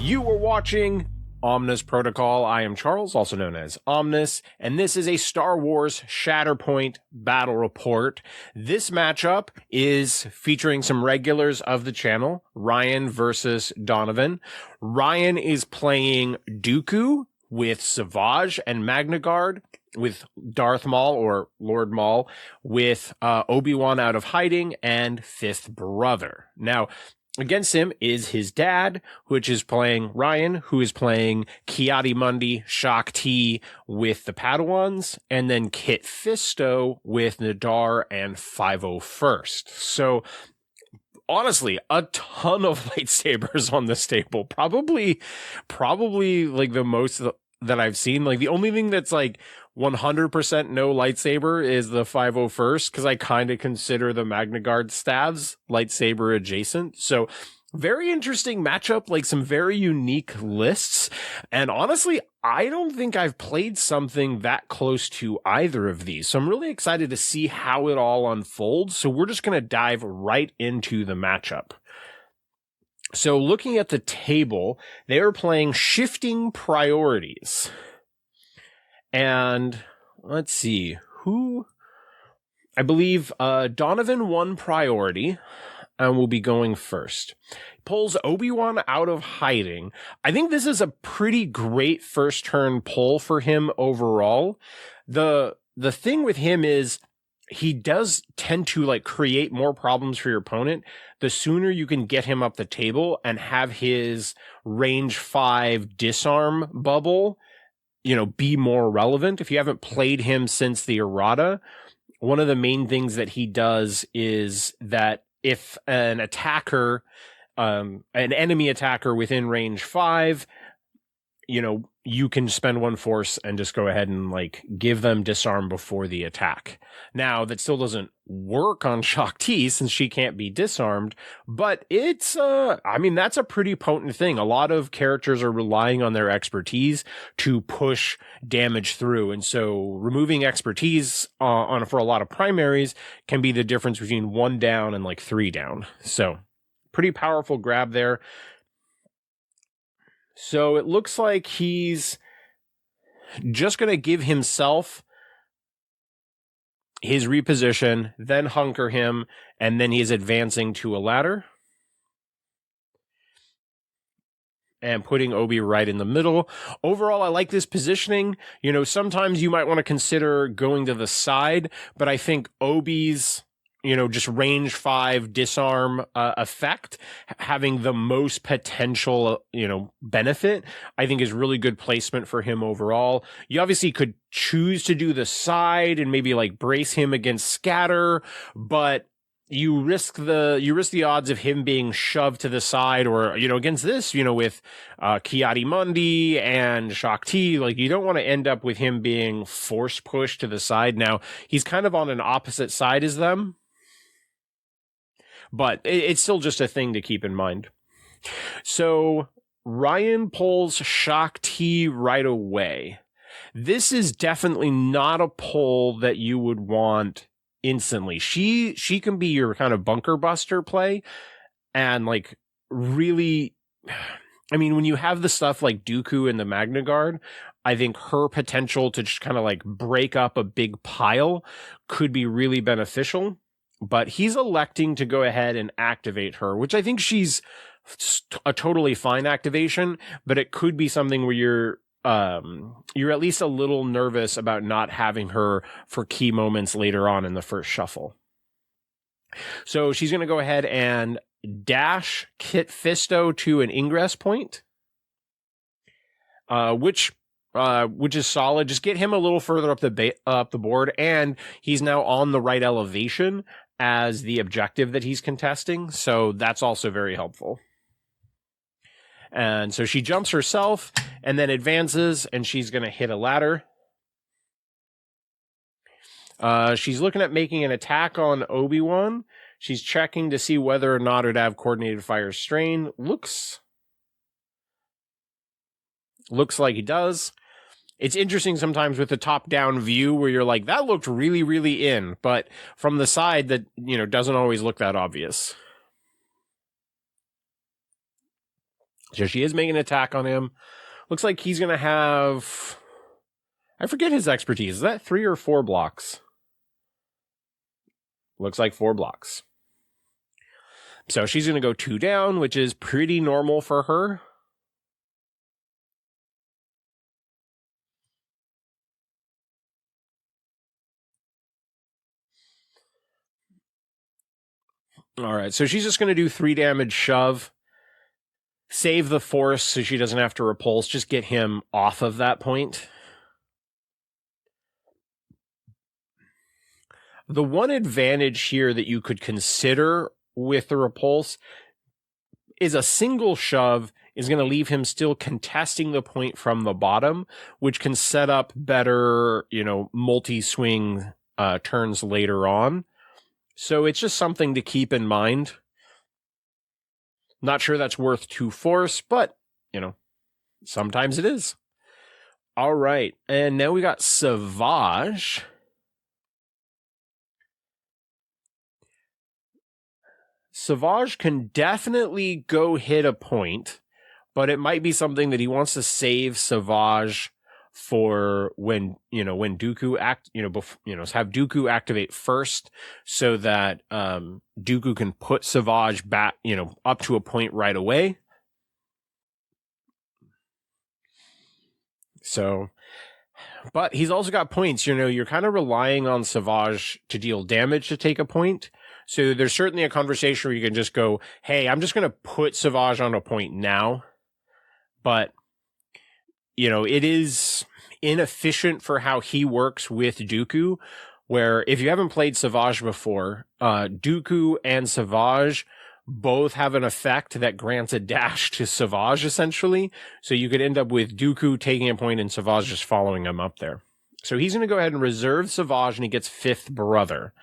You were watching Omnis Protocol. I am Charles, also known as Omnis, and this is a Star Wars Shatterpoint battle report. This matchup is featuring some regulars of the channel, Ryan versus Donovan. Ryan is playing Dooku with Savage and Magna Guard, with Darth Maul or Lord Maul, with Obi-Wan out of hiding, and Fifth Brother. Now, against him is his dad, which is playing Ryan, who is playing Mundi, Shaak Ti with the Padawans, and then Kit Fisto with Nadar and 501st. So, honestly, a ton of lightsabers on this table. Probably like the most that I've seen. Like, the only thing that's like 100% no lightsaber is the 501st, because I kind of consider the Magna Guard staves lightsaber adjacent. So very interesting matchup, like some very unique lists. And honestly, I don't think I've played something that close to either of these. So I'm really excited to see how it all unfolds. So we're just going to dive right into the matchup. So looking at the table, they are playing shifting priorities. And let's see who, I believe Donovan won priority and will be going first. Pulls Obi-Wan out of hiding. I think this is a pretty great first turn pull for him overall. The thing with him is he does tend to like create more problems for your opponent. The sooner you can get him up the table and have his range 5 disarm bubble, be more relevant. If you haven't played him since the errata, one of the main things that he does is that if an attacker, an enemy attacker within range 5, you can spend one force and just go ahead and like give them disarm before the attack. Now that still doesn't work on Shaak Ti since she can't be disarmed, but it's, that's a pretty potent thing. A lot of characters are relying on their expertise to push damage through. And so removing expertise for a lot of primaries can be the difference between 1 down and like 3 down. So pretty powerful grab there. So it looks like he's just going to give himself his reposition, then hunker him, and then he's advancing to a ladder. And putting Obi right in the middle. Overall, I like this positioning. Sometimes you might want to consider going to the side, but I think Obi's just range 5 disarm effect, having the most potential, benefit, I think is really good placement for him overall. You obviously could choose to do the side and maybe like brace him against scatter, but you risk the odds of him being shoved to the side or, against this, with Mundi and Shaak Ti, like you don't want to end up with him being force pushed to the side. Now, he's kind of on an opposite side as them, but it's still just a thing to keep in mind. So Ryan pulls Shaak Ti right away. This is definitely not a pull that you would want instantly. She can be your kind of bunker buster play, and like really, when you have the stuff like Dooku and the Magna Guard, I think her potential to just kind of like break up a big pile could be really beneficial. But he's electing to go ahead and activate her, which I think she's a totally fine activation, but it could be something where you're at least a little nervous about not having her for key moments later on in the first shuffle. So she's going to go ahead and dash Kit Fisto to an ingress point, which is solid. Just get him a little further up the board, and he's now on the right elevation as the objective that he's contesting. So that's also very helpful. And so she jumps herself and then advances, and she's going to hit a ladder. She's looking at making an attack on Obi-Wan. She's checking to see whether or not it'd have coordinated fire strain. Looks like he does. It's interesting sometimes with the top-down view where you're like, that looked really, really in. But from the side, that, doesn't always look that obvious. So she is making an attack on him. Looks like he's going to have... I forget his expertise. Is that 3 or 4 blocks? Looks like 4 blocks. So she's going to go 2 down, which is pretty normal for her. All right, so she's just going to do 3 damage shove. Save the force so she doesn't have to repulse. Just get him off of that point. The one advantage here that you could consider with the repulse is a single shove is going to leave him still contesting the point from the bottom, which can set up better, multi-swing turns later on. So it's just something to keep in mind. Not sure that's worth 2 force, but, sometimes it is. All right, and now we got Savage. Savage can definitely go hit a point, but it might be something that he wants to save Savage for when Dooku have Dooku activate first so that Dooku can put Savage back, up to a point right away. So, but he's also got points, you're kind of relying on Savage to deal damage to take a point. So there's certainly a conversation where you can just go, hey, I'm just going to put Savage on a point now. But, it is inefficient for how he works with Dooku, where if you haven't played Savage before, Dooku and Savage both have an effect that grants a dash to Savage, essentially. So you could end up with Dooku taking a point and Savage just following him up there. So he's going to go ahead and reserve Savage, and he gets 5th brother.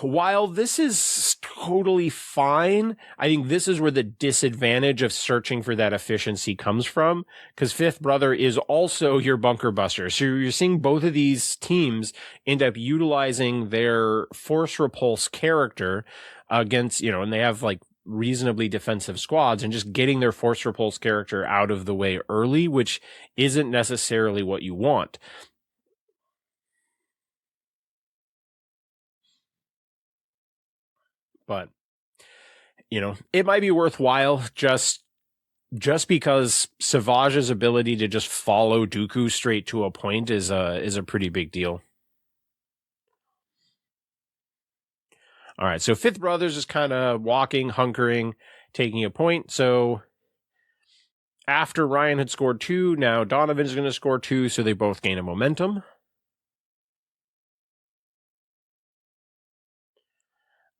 While this is totally fine, I think this is where the disadvantage of searching for that efficiency comes from, because 5th brother is also your bunker buster. So you're seeing both of these teams end up utilizing their force repulse character against, and they have like reasonably defensive squads, and just getting their force repulse character out of the way early, which isn't necessarily what you want. But, it might be worthwhile just because Savage's ability to just follow Dooku straight to a point is a pretty big deal. All right, so 5th brother's just kind of walking, hunkering, taking a point. So after Ryan had scored 2, now Donovan's going to score 2, so they both gain a momentum.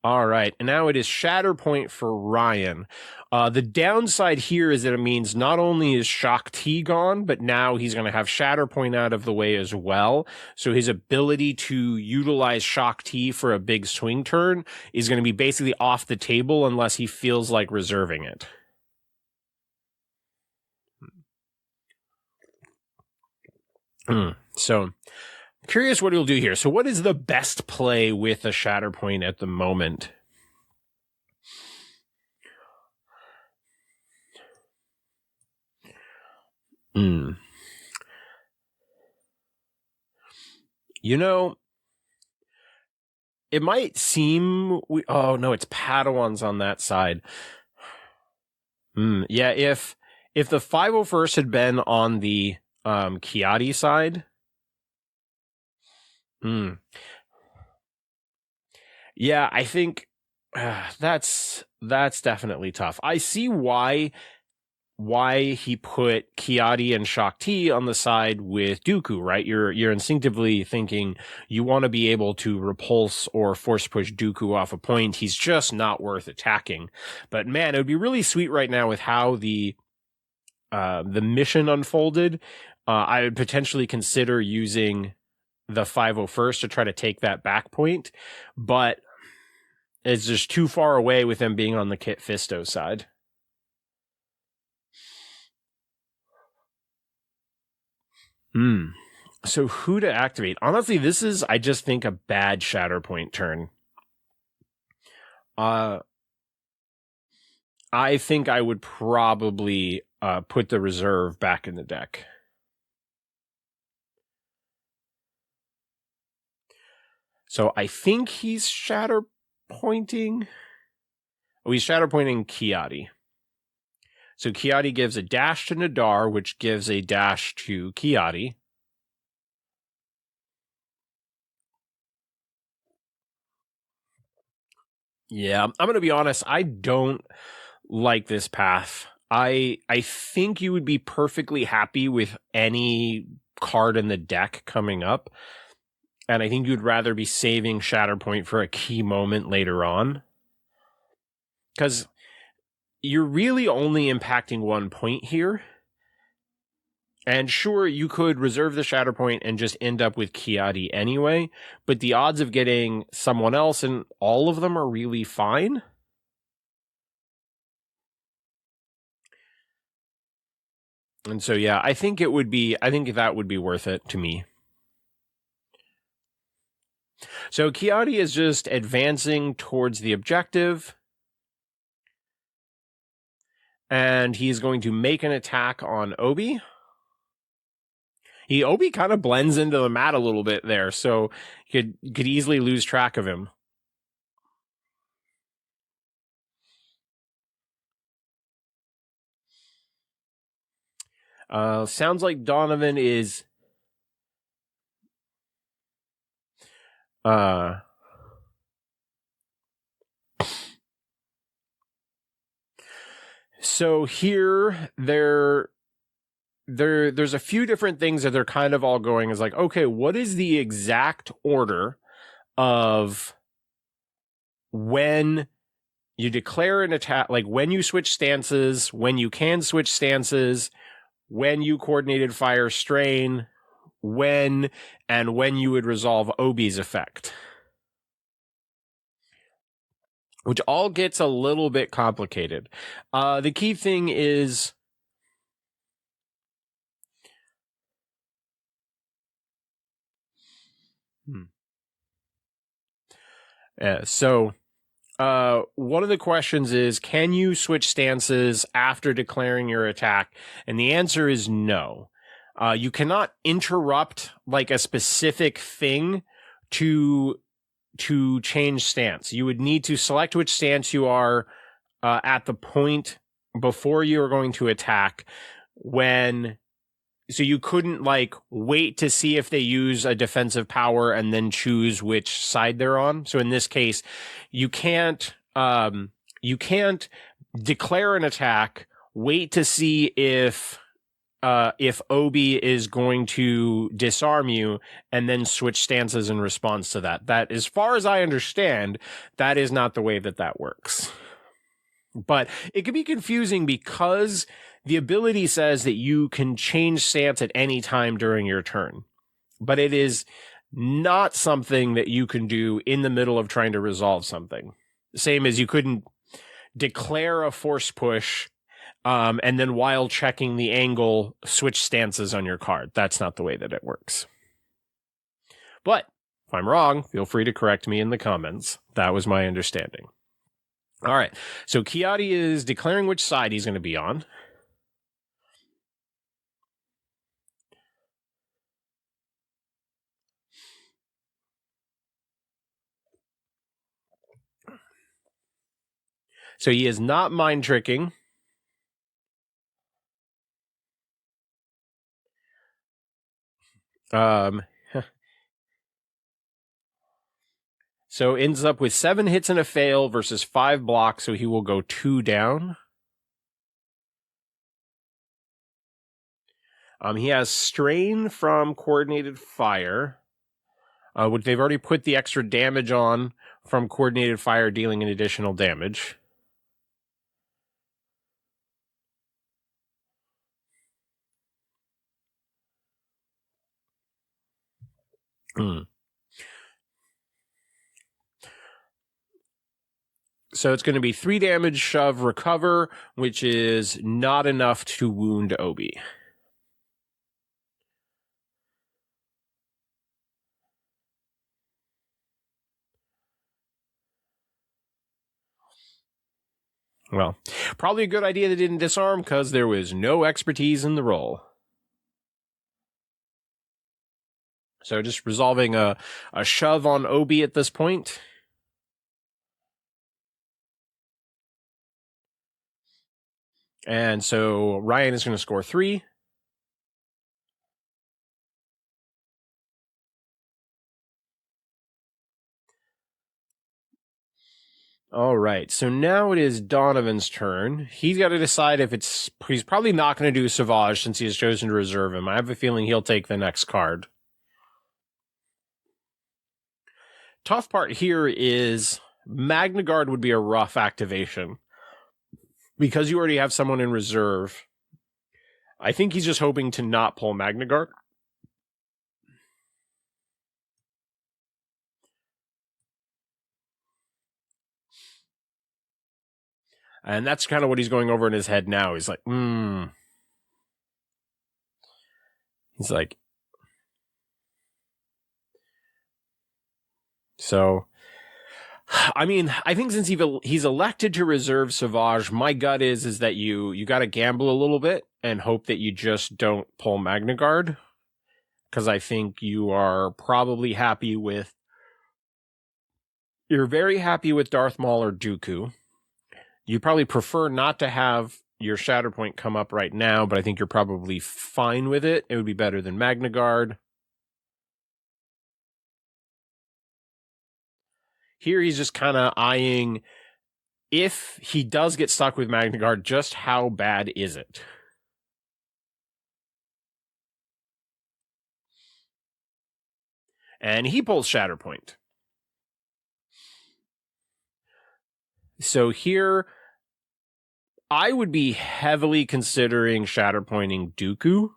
All right, and now it is Shatterpoint for Ryan. The downside here is that it means not only is Shaak Ti gone, but now he's going to have Shatterpoint out of the way as well. So his ability to utilize Shaak Ti for a big swing turn is going to be basically off the table unless he feels like reserving it. So, curious what he'll do here. So what is the best play with a Shatterpoint at the moment? It might seem... oh, no, it's Padawans on that side. Yeah, if the 501st had been on the Kiadi side... yeah, I think that's definitely tough. I see why he put Kiadi and Shaak Ti on the side with Dooku, right? You're instinctively thinking you want to be able to repulse or force push Dooku off a point. He's just not worth attacking. But man, it would be really sweet right now with how the mission unfolded. I would potentially consider using the 501st to try to take that back point, but it's just too far away with them being on the Kit Fisto side. So who to activate? Honestly, this is, I just think, a bad Shatterpoint turn. I think I would probably put the reserve back in the deck. So I think he's Shatterpointing. Oh, he's Shatterpointing Kiadi. So Kiadi gives a dash to Nadar, which gives a dash to Kiadi. Yeah, I'm going to be honest. I don't like this path. I think you would be perfectly happy with any card in the deck coming up. And I think you'd rather be saving Shatterpoint for a key moment later on. Because you're really only impacting 1 point here. And sure, you could reserve the Shatterpoint and just end up with Kiadi anyway, but the odds of getting someone else and all of them are really fine. And so, yeah, I think that would be worth it to me. So Kiadi is just advancing towards the objective. And he's going to make an attack on Obi. Obi kind of blends into the mat a little bit there, so you could easily lose track of him. Sounds like Donovan is so here there's a few different things that they're kind of all going is like, okay, what is the exact order of when you declare an attack, like when you switch stances, when you can switch stances, when you coordinated fire strain, when you would resolve Obi's effect. Which all gets a little bit complicated. The key thing is one of the questions is, can you switch stances after declaring your attack? And the answer is no. You cannot interrupt like a specific thing to change stance. You would need to select which stance you are at the point before you are going to attack so you couldn't like wait to see if they use a defensive power and then choose which side they're on. So in this case, you can't declare an attack, wait to see if Obi is going to disarm you and then switch stances in response to that. That, as far as I understand, that is not the way that works. But it can be confusing because the ability says that you can change stance at any time during your turn, but it is not something that you can do in the middle of trying to resolve something. Same as you couldn't declare a force push and then while checking the angle, switch stances on your card. That's not the way that it works. But if I'm wrong, feel free to correct me in the comments. That was my understanding. All right. So Kiadi is declaring which side he's going to be on. So he is not mind tricking. So ends up with 7 hits and a fail versus 5 blocks, so he will go 2 down. He has strain from coordinated fire, which they've already put the extra damage on from coordinated fire, dealing an additional damage. So it's going to be 3 damage, shove, recover, which is not enough to wound Obi. Well, probably a good idea they didn't disarm because there was no expertise in the role. So just resolving a shove on Obi at this point. And so Ryan is going to score 3. All right, so now it is Donovan's turn. He's got to decide if he's probably not going to do Savage since he has chosen to reserve him. I have a feeling he'll take the next card. Tough part here is Magna Guard would be a rough activation. Because you already have someone in reserve, I think he's just hoping to not pull Magna Guard. And that's kind of what he's going over in his head now. He's like, He's like, so, I mean, I think since he's elected to reserve Savage, my gut is that you got to gamble a little bit and hope that you just don't pull Magna Guard. Because I think you are probably happy with, you're very happy with Darth Maul or Dooku. You probably prefer not to have your Shatterpoint come up right now, but I think you're probably fine with it. It would be better than Magna Guard. Here he's just kind of eyeing, if he does get stuck with Magna Guard, just how bad is it? And he pulls Shatterpoint. So here, I would be heavily considering Shatterpointing Dooku.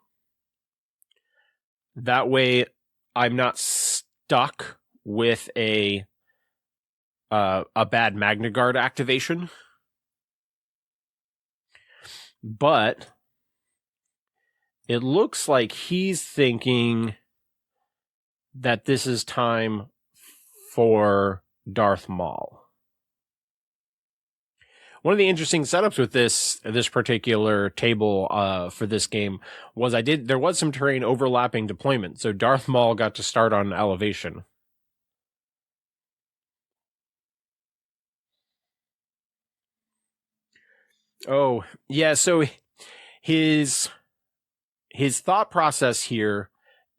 That way, I'm not stuck with a bad Magna Guard activation. But it looks like he's thinking that this is time for Darth Maul. One of the interesting setups with this particular table for this game was there was some terrain overlapping deployment, so Darth Maul got to start on elevation. Oh, yeah, so his thought process here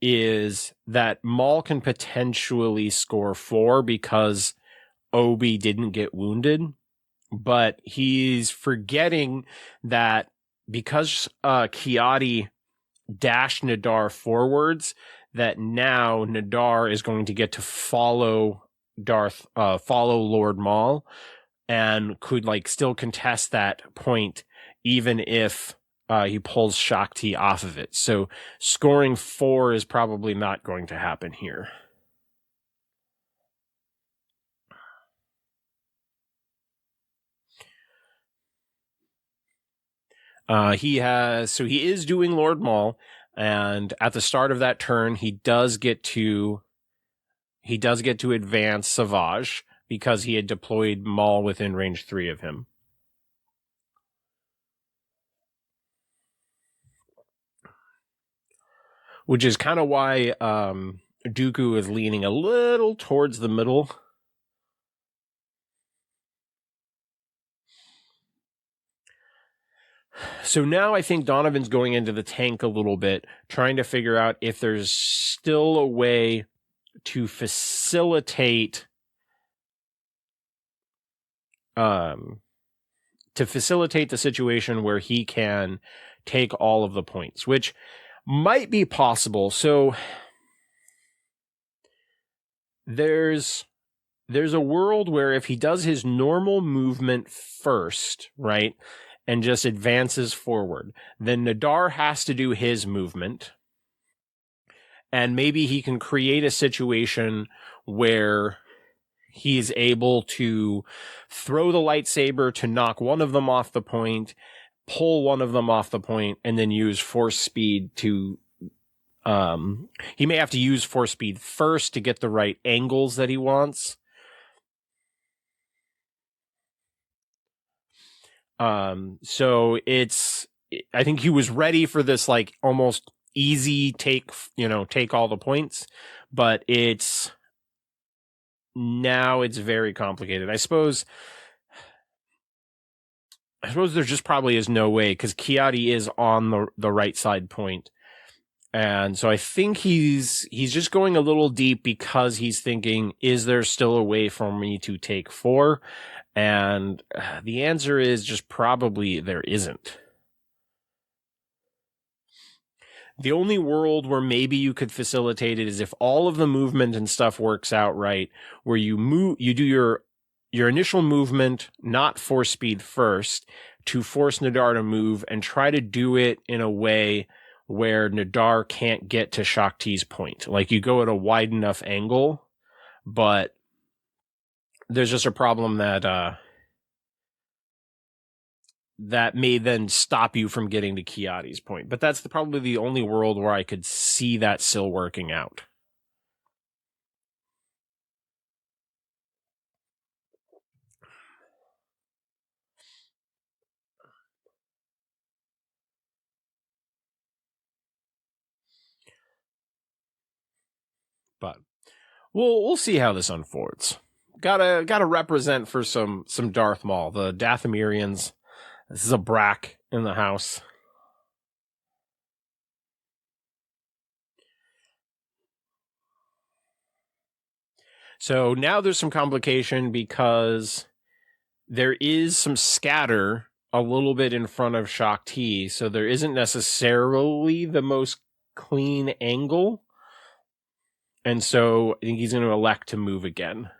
is that Maul can potentially score 4 because Obi didn't get wounded, but he's forgetting that because Kiadi dashed Nadar forwards, that now Nadar is going to get to follow Lord Maul, and could still contest that point even if he pulls Shakti off of it. So scoring 4 is probably not going to happen here. He is doing Lord Maul, and at the start of that turn, he does get to advance Savage because he had deployed Maul within range 3 of him. Which is kind of why Dooku is leaning a little towards the middle. So now I think Donovan's going into the tank a little bit, trying to figure out if there's still a way to facilitate the situation where he can take all of the points, which might be possible. So there's a world where if he does his normal movement first, right, and just advances forward, then Nadar has to do his movement. And maybe he can create a situation where he's able to throw the lightsaber to knock one of them off the point, pull one of them off the point, and then use force speed to... he may have to use force speed first to get the right angles that he wants. So I think he was ready for this like almost easy take all the points, but now it's very complicated. I suppose there just probably is no way because Kiadi is on the right side point. And so I think he's just going a little deep because he's thinking, is there still a way for me to take 4? And the answer is just probably there isn't. The only world where maybe you could facilitate it is if all of the movement and stuff works out right, where you do your initial movement, not force speed first, to force Nadar to move and try to do it in a way where Nadar can't get to Shakti's point. Like you go at a wide enough angle, but there's just a problem that may then stop you from getting to Kiadi's point. But that's probably the only world where I could see that still working out. But we'll see how this unfolds. Gotta represent for some Darth Maul, the Dathomirians. This is a Brack in the house. So now there's some complication because there is some scatter a little bit in front of Shakti, so there isn't necessarily the most clean angle. And so I think he's going to elect to move again.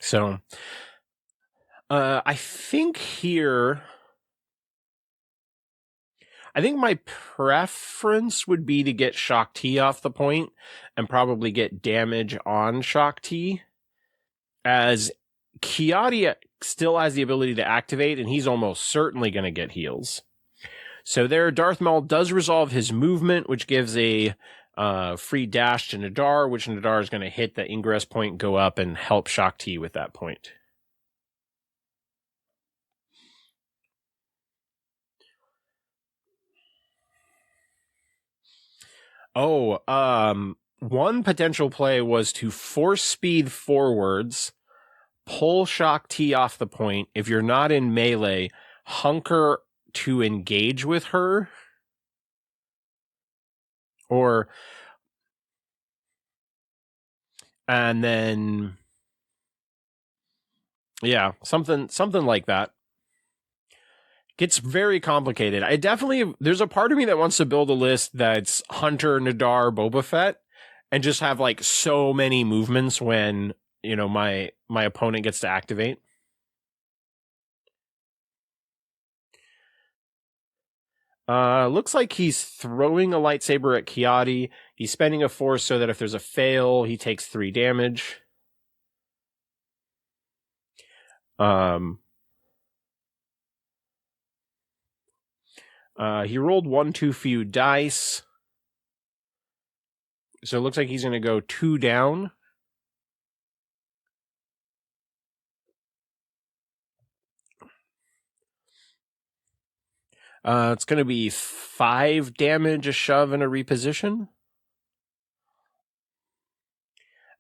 So I think my preference would be to get Shakti off the point and probably get damage on Shakti, as Kiadi still has the ability to activate, and he's almost certainly going to get heals. So there, Darth Maul does resolve his movement, which gives a free dash to Nadar, which Nadar is going to hit the ingress point, go up, and help Shakti with that point. One potential play was to force speed forwards, pull Shakti off the point. If you're not in melee, hunker to engage with her. And then, yeah, something like that. Gets very complicated. There's a part of me that wants to build a list that's Hunter, Nadar, Boba Fett, and just have like so many movements when, my opponent gets to activate. Looks like he's throwing a lightsaber at Kiadi. He's spending a force so that if there's a fail, he takes 3 damage. He rolled 1 too few dice. So it looks like he's going to go 2 down. It's going to be 5 damage, a shove, and a reposition.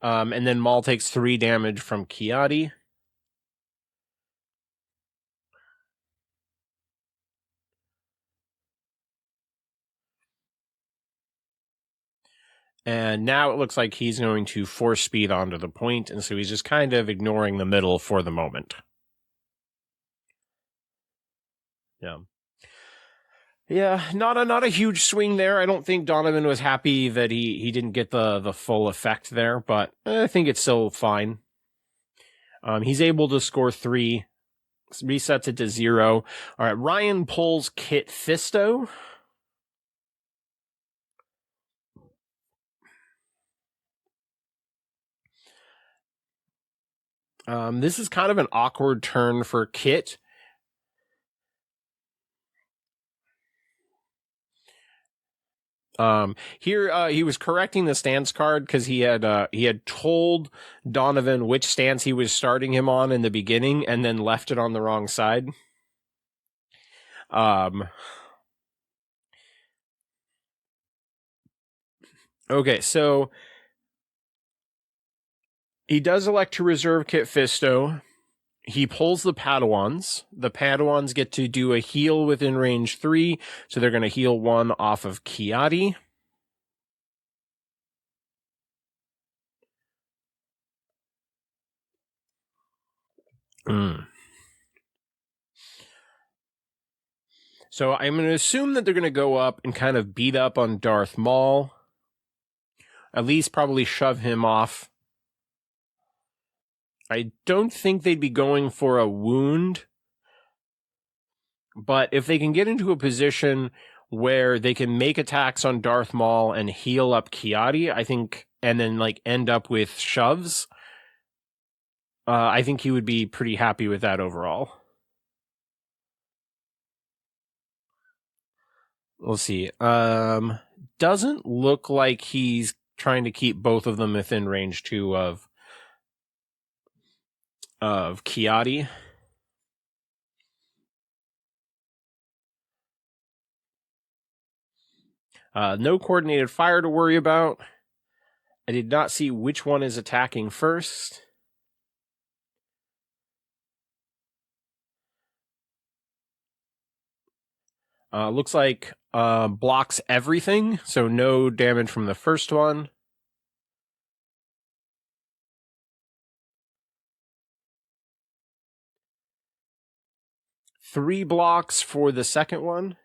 And then Maul takes 3 damage from Kiadi. And now it looks like he's going to force speed onto the point, and so he's just kind of ignoring the middle for the moment. Yeah, not a huge swing there. I don't think Donovan was happy that he didn't get the full effect there, but I think it's still fine. He's able to score 3, resets it to 0. All right, Ryan pulls Kit Fisto. This is kind of an awkward turn for Kit. Here, he was correcting the stance card because he had told Donovan which stance he was starting him on in the beginning and then left it on the wrong side. Okay, so he does elect to reserve Kit Fisto. He pulls the Padawans. The Padawans get to do a heal within range 3, so they're going to heal 1 off of Kiadi. So I'm going to assume that they're going to go up and kind of beat up on Darth Maul. At least probably shove him off. I don't think they'd be going for a wound. But if they can get into a position where they can make attacks on Darth Maul and heal up Kiadi, I think, and then like end up with shoves, I think he would be pretty happy with that overall. We'll see. Doesn't look like he's trying to keep both of them within range 2 of Kiadi. No coordinated fire to worry about. I did not see which one is attacking first. Looks like blocks everything, so no damage from the first one. Three blocks for the second one.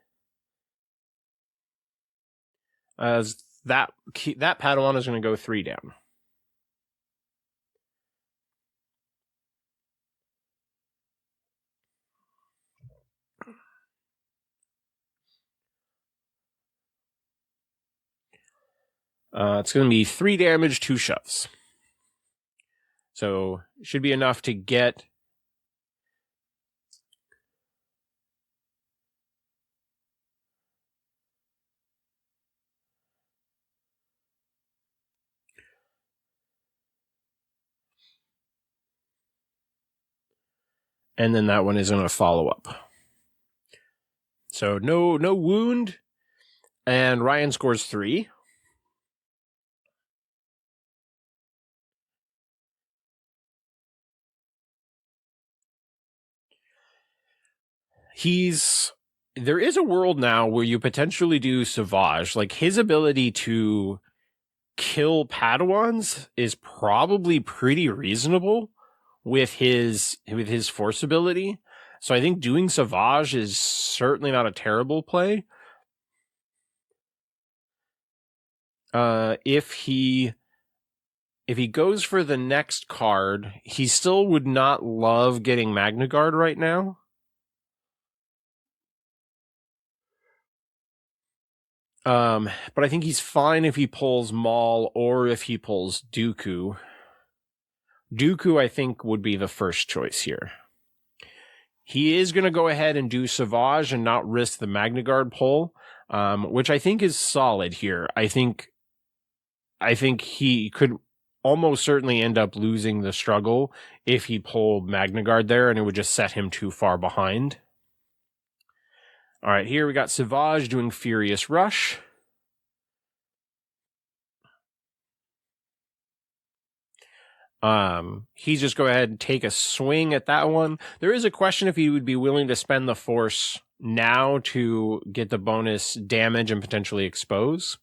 As that Padawan is going to go 3 down. It's going to be 3 damage, 2 shoves. So should be enough to get and then that one is going to follow up. So no wound, and Ryan scores 3. There is a world now where you potentially do Savage. Like, his ability to kill Padawans is probably pretty reasonable with his force ability. So I think doing Savage is certainly not a terrible play. If he goes for the next card, he still would not love getting Magna Guard right now. But I think he's fine if he pulls Maul or if he pulls Dooku. Dooku, I think, would be the first choice here. He is going to go ahead and do Savage and not risk the Magna Guard pull, which I think is solid here. I think he could almost certainly end up losing the struggle if he pulled Magna Guard there, and it would just set him too far behind. All right, here we got Savage doing Furious Rush. He's just go ahead and take a swing at that one. There is a question if he would be willing to spend the force now to get the bonus damage and potentially expose.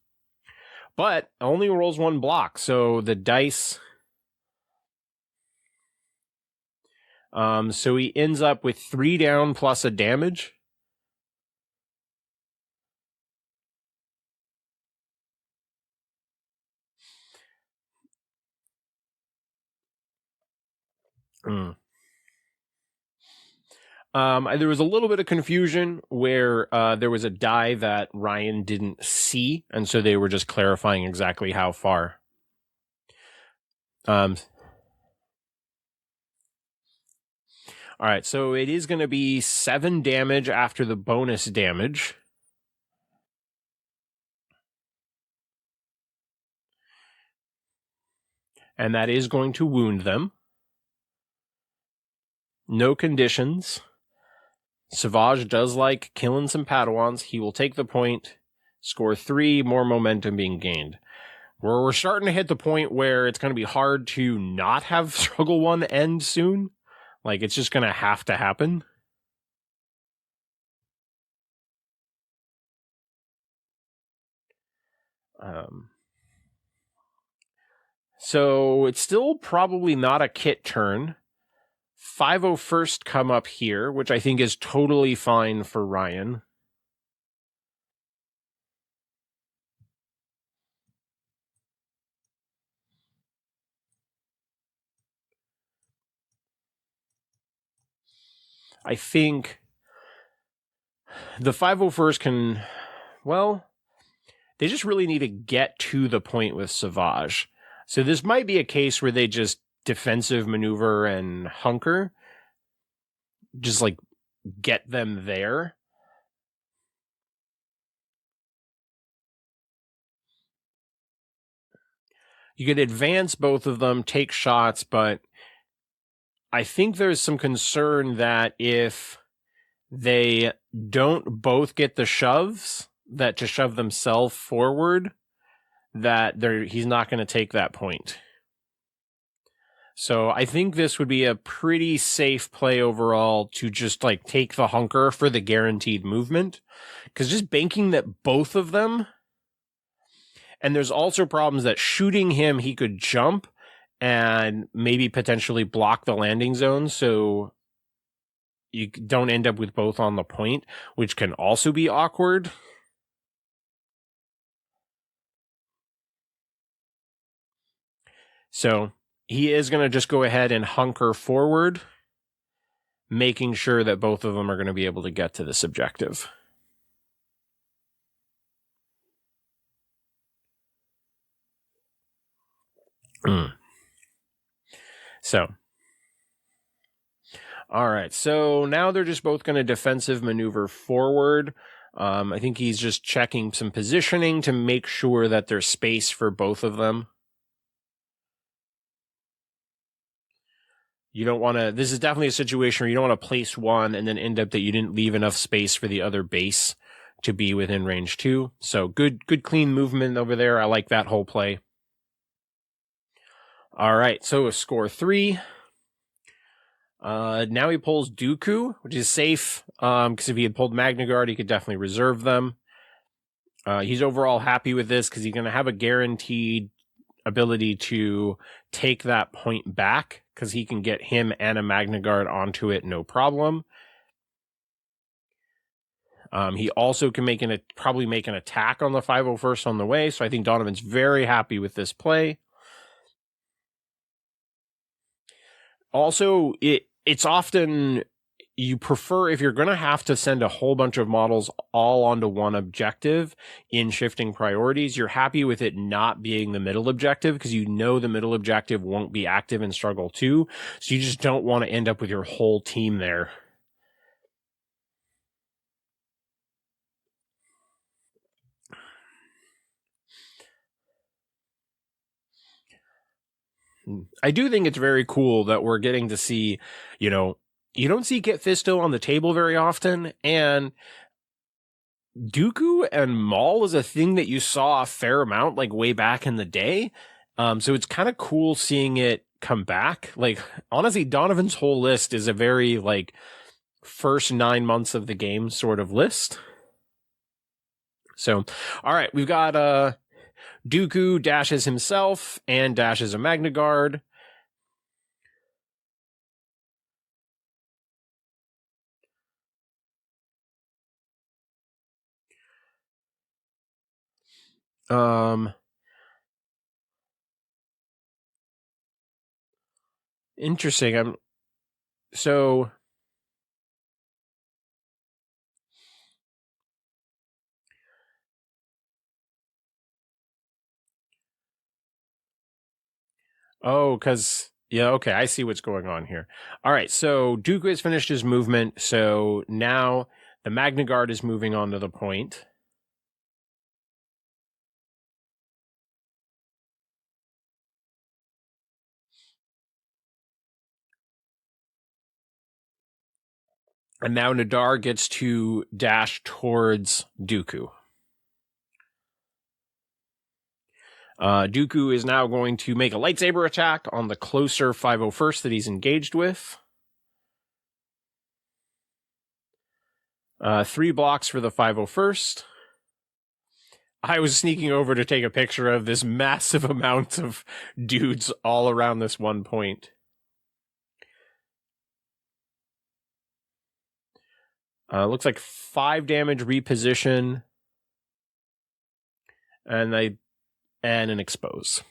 But only rolls 1 block, so the dice... so he ends up with 3 down plus a damage. There was a little bit of confusion where there was a die that Ryan didn't see, and so they were just clarifying exactly how far. All right, so it is going to be 7 damage after the bonus damage. and that is going to wound them. No conditions. Savage does like killing some Padawans. He will take the point, score 3, more momentum being gained. We're starting to hit the point where it's going to be hard to not have Struggle 1 end soon. Like, it's just going to happen. So it's still probably not a kit turn. 501st come up here, which I think is totally fine for Ryan. I think the 501st can, well, they just really need to get to the point with Savage. So this might be a case where they just defensive maneuver and hunker. Just like get them there. You could advance both of them, take shots, but I think there's some concern that if they don't both get the shoves, that to shove themselves forward, that he's not going to take that point. So I think this would be a pretty safe play overall to just like take the hunker for the guaranteed movement. Because just banking that both of them, and there's also problems that shooting him, he could jump and maybe potentially block the landing zone. So you don't end up with both on the point, which can also be awkward. So he is going to just go ahead and hunker forward, making sure that both of them are going to be able to get to this objective. So, all right. So now they're just both going to defensive maneuver forward. I think he's just checking some positioning to make sure that there's space for both of them. You don't want to, this is definitely a situation where you don't want to place one and then end up that you didn't leave enough space for the other base to be within range 2. So good clean movement over there. I like that whole play. All right. So a score 3. Now he pulls Dooku, which is safe. Because if he had pulled Magna Guard, he could definitely reserve them. He's overall happy with this because he's going to have a guaranteed ability to take that point back because he can get him and a Magna Guard onto it, no problem. He also can probably make an attack on the 501st on the way, so I think Donovan's very happy with this play. Also, it's often you prefer, if you're going to have to send a whole bunch of models all onto one objective in shifting priorities, you're happy with it not being the middle objective because you know the middle objective won't be active in Struggle 2. So you just don't want to end up with your whole team there. I do think it's very cool that we're getting to see, you don't see Get Fisto on the table very often, and Dooku and Maul is a thing that you saw a fair amount, like way back in the day. So it's kind of cool seeing it come back. Like, honestly, Donovan's whole list is a very, like, first 9 months of the game sort of list. So, all right, we've got, Dooku dashes himself and dashes a Magna Guard. Interesting. Yeah, okay, I see what's going on here. All right, so Dooku has finished his movement, so now the Magna Guard is moving on to the point. And now Nadar gets to dash towards Dooku. Dooku is now going to make a lightsaber attack on the closer 501st that he's engaged with. 3 blocks for the 501st. I was sneaking over to take a picture of this massive amount of dudes all around this one point. Looks like 5 damage reposition. And an expose.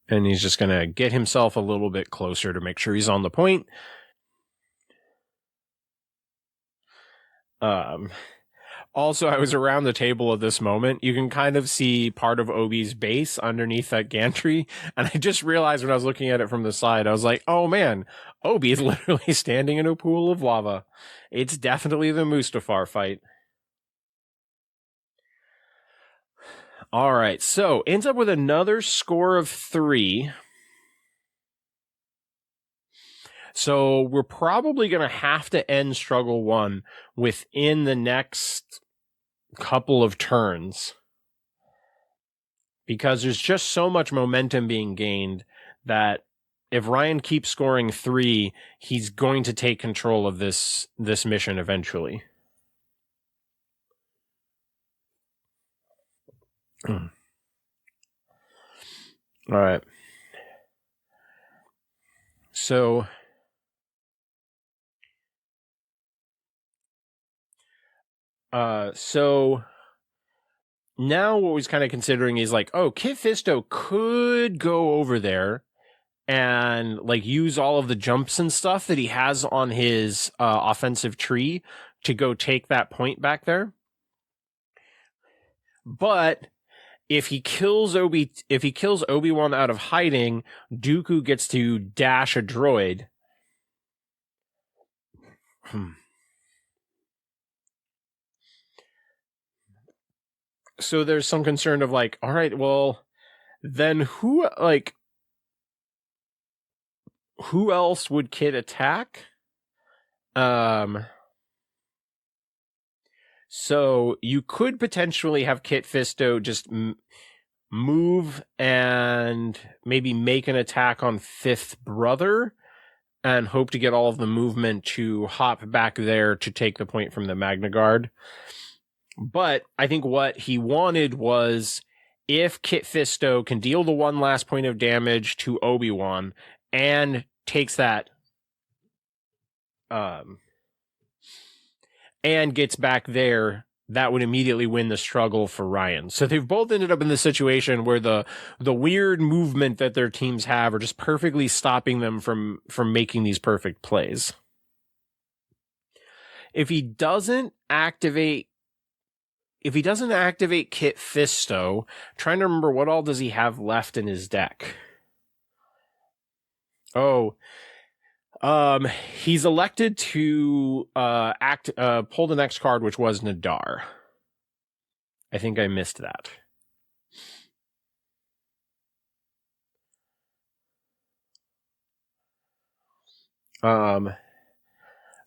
And he's just going to get himself a little bit closer to make sure he's on the point. Also, I was around the table at this moment. You can kind of see part of Obi's base underneath that gantry. And I just realized when I was looking at it from the side, I was like, oh man, Obi is literally standing in a pool of lava. It's definitely the Mustafar fight. All right, so ends up with another score of 3. So we're probably going to have to end Struggle 1 within the next couple of turns. Because there's just so much momentum being gained that if Ryan keeps scoring 3, he's going to take control of this mission eventually. All right. So now what we're kind of considering is like, oh, Kit Fisto could go over there and like use all of the jumps and stuff that he has on his offensive tree to go take that point back there. But if he kills Obi-Wan out of hiding, Dooku gets to dash a droid. So there's some concern of like, all right, well, then who else would Kit attack? So you could potentially have Kit Fisto just move and maybe make an attack on Fifth Brother and hope to get all of the movement to hop back there to take the point from the Magna Guard. But I think what he wanted was if Kit Fisto can deal the one last point of damage to Obi-Wan and takes that and gets back there, that would immediately win the struggle for Ryan. So they've both ended up in the situation where the weird movement that their teams have are just perfectly stopping them from making these perfect plays. If he doesn't activate Kit Fisto, trying to remember what all does he have left in his deck. He's elected to pull the next card, which was Nadar. I think I missed that.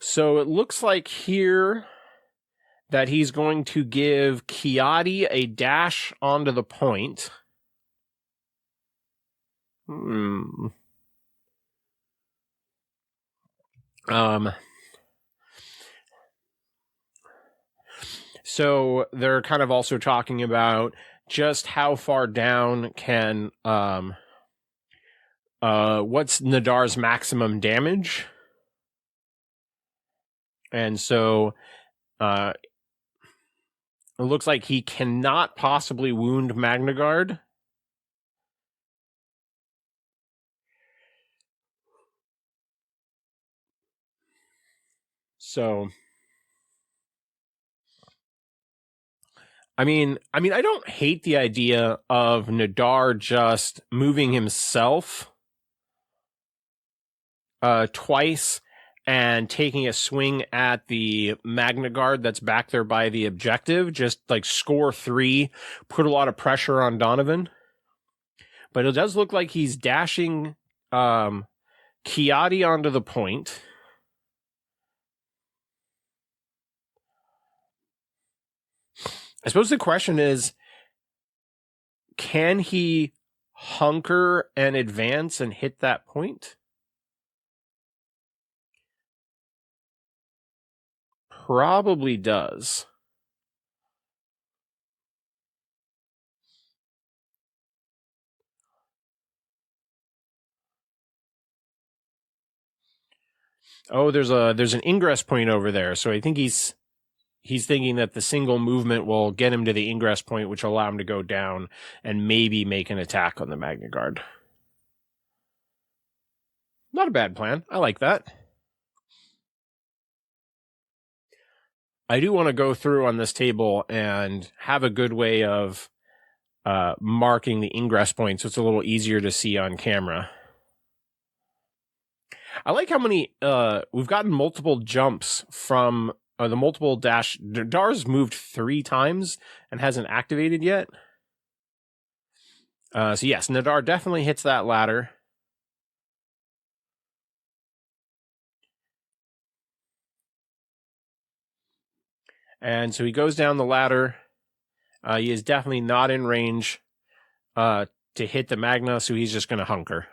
So it looks like here that he's going to give Kiadi a dash onto the point. So they're kind of also talking about just how far down can, what's Nadar's maximum damage? And so, it looks like he cannot possibly wound Magna Guard. So, I mean, I don't hate the idea of Nadar just moving himself twice and taking a swing at the Magna Guard that's back there by the objective, just like score 3, put a lot of pressure on Donovan. But it does look like he's dashing Kiadi onto the point. I suppose the question is, can he hunker and advance and hit that point? Probably does. Oh, there's an ingress point over there, so I think he's thinking that the single movement will get him to the ingress point, which will allow him to go down and maybe make an attack on the Magna Guard. Not a bad plan. I like that. I do want to go through on this table and have a good way of marking the ingress point so it's a little easier to see on camera. I like how many we've gotten multiple jumps from the multiple dash. Nadar's moved 3 times and hasn't activated yet. So yes, Nadar definitely hits that ladder. And so he goes down the ladder. He is definitely not in range to hit the Magna, so he's just going to hunker.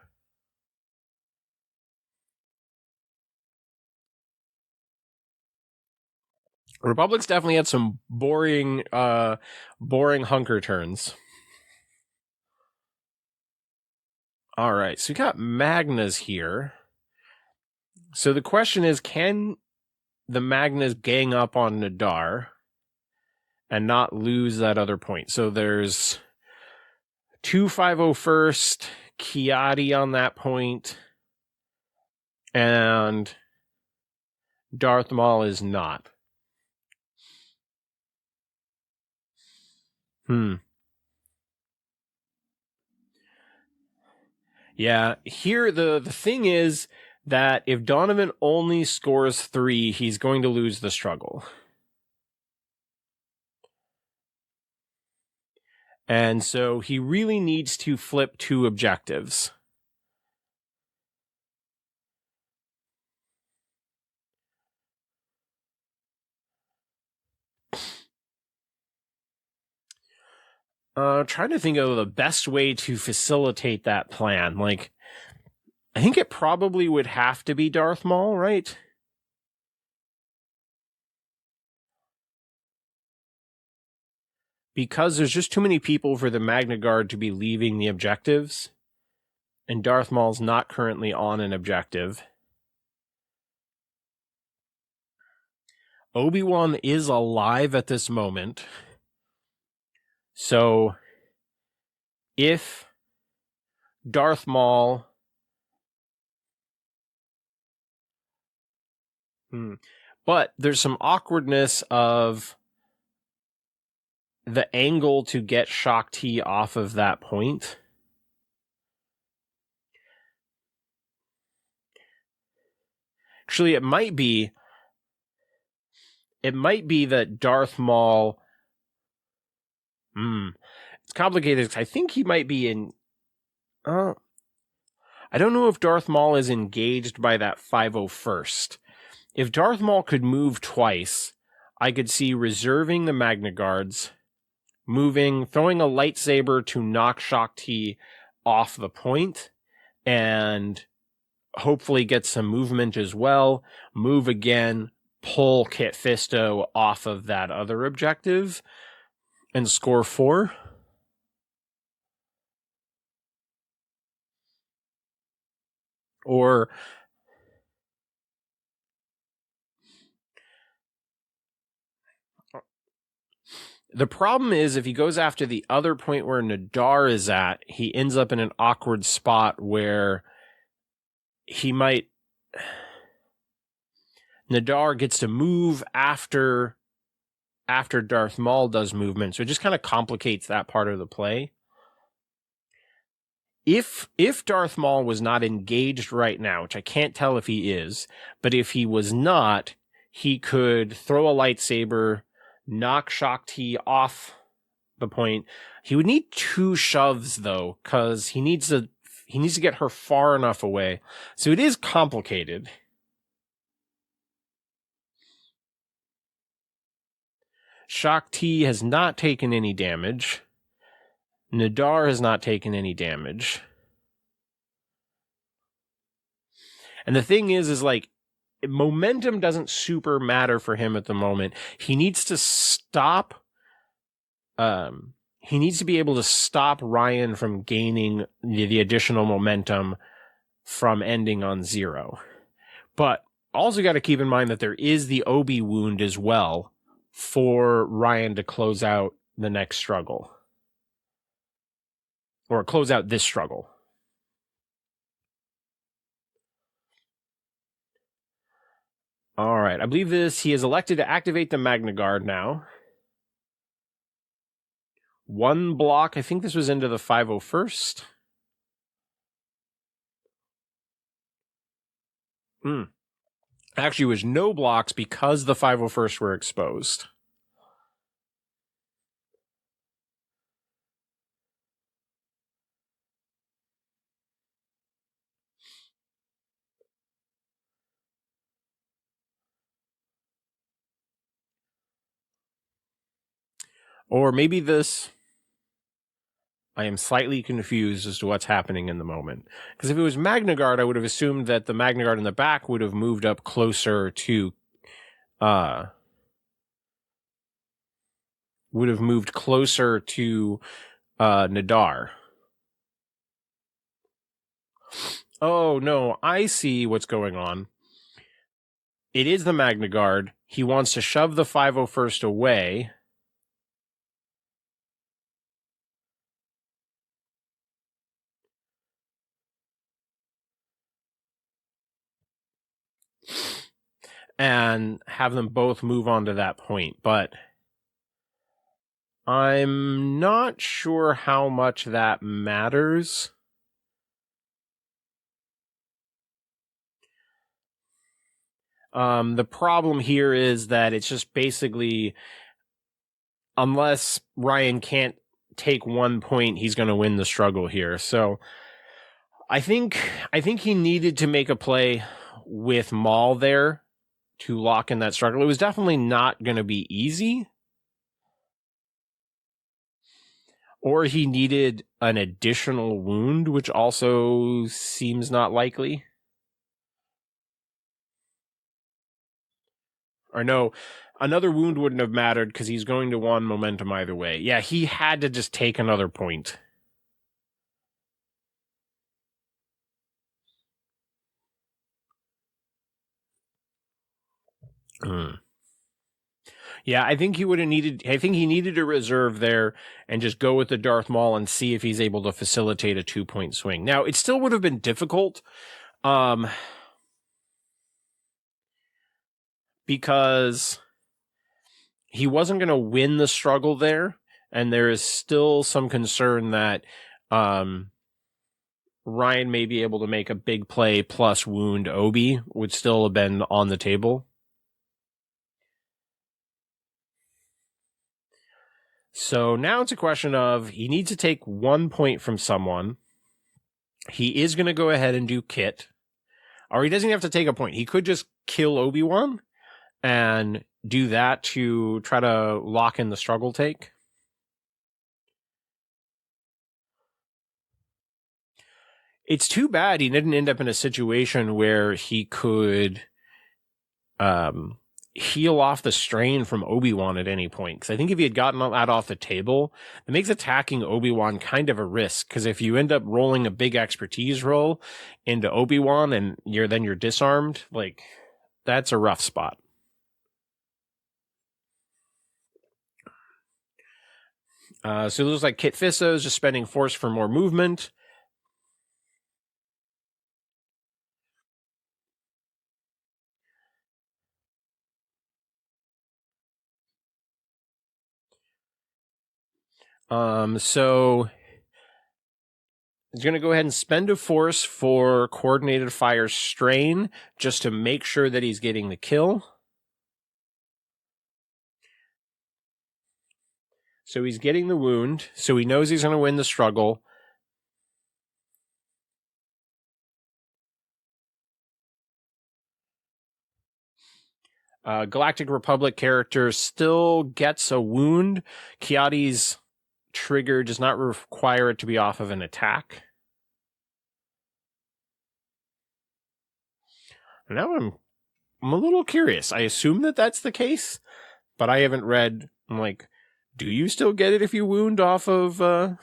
Republic's definitely had some boring hunker turns. All right, so we got Magnas here. So the question is, can the Magnas gang up on Nadar and not lose that other point? So there's 250 Kiadi on that point, and Darth Maul is not. Yeah, here the thing is that if Donovan only scores 3, he's going to lose the struggle. And so he really needs to flip 2 objectives. Trying to think of the best way to facilitate that plan. Like, I think it probably would have to be Darth Maul, right? Because there's just too many people for the Magna Guard to be leaving the objectives. And Darth Maul's not currently on an objective. Obi-Wan is alive at this moment. So, if Darth Maul... But there's some awkwardness of the angle to get Shaak Ti off of that point. Actually, it might be that Darth Maul... It's complicated because I think he might be in... I don't know if Darth Maul is engaged by that 501st. If Darth Maul could move twice, I could see reserving the Magna Guards, moving, throwing a lightsaber to knock Shaak Ti off the point, and hopefully get some movement as well, move again, pull Kit Fisto off of that other objective, and score 4. Or the problem is if he goes after the other point where Nadar is at, he ends up in an awkward spot where he might... Nadar gets to move after Darth Maul does movement, so it just kind of complicates that part of the play. If Darth Maul was not engaged right now, which I can't tell if he is, but if he was not, he could throw a lightsaber, knock Shaak Ti off the point. He would need 2 shoves though, because he needs to get her far enough away. So it is complicated. Shakti has not taken any damage. Nadar has not taken any damage. And the thing is like, momentum doesn't super matter for him at the moment. He needs to stop. He needs to be able to stop Ryan from gaining the additional momentum from ending on 0. But also got to keep in mind that there is the Obi wound as well for Ryan to close out the next struggle. Or close out this struggle. All right, I believe he has elected to activate the Magna Guard now. 1 block, I think this was into the 501st. Actually, it was no blocks because the 501st were exposed. Or maybe I am slightly confused as to what's happening in the moment. Because if it was Magna Guard, I would have assumed that the Magna Guard in the back would have moved up closer to, Nadar. Oh, no, I see what's going on. It is the Magna Guard. He wants to shove the 501st away. And have them both move on to that point. But I'm not sure how much that matters. The problem here is that it's just basically, unless Ryan can't take 1 point, he's going to win the struggle here. So I think he needed to make a play with Maul there to lock in that struggle. It was definitely not going to be easy. Or he needed an additional wound, which also seems not likely. Or no, another wound wouldn't have mattered because he's going to 1 momentum either way. Yeah, he had to just take another point. Yeah, I think he needed a reserve there and just go with the Darth Maul and see if he's able to facilitate a 2-point swing. Now, it still would have been difficult, because he wasn't going to win the struggle there, and there is still some concern that Ryan may be able to make a big play plus wound Obi, would still have been on the table. So now it's a question of, he needs to take 1 point from someone. He is going to go ahead and do Kit. Or he doesn't have to take a point. He could just kill Obi-Wan and do that to try to lock in the struggle take. It's too bad he didn't end up in a situation where he could heal off the strain from Obi-Wan at any point. Because I think if he had gotten that off the table, it makes attacking Obi-Wan kind of a risk. Because if you end up rolling a big expertise roll into Obi-Wan and you're disarmed, like, that's a rough spot. So it looks like Kit Fisto is just spending force for more movement. So he's going to go ahead and spend a force for coordinated fire strain just to make sure that he's getting the kill. So he's getting the wound, so he knows he's going to win the struggle. Galactic Republic character still gets a wound. Kiadi's trigger does not require it to be off of an attack. Now I'm a little curious. I assume that that's the case, but I haven't read. I'm like, do you still get it if you wound off of,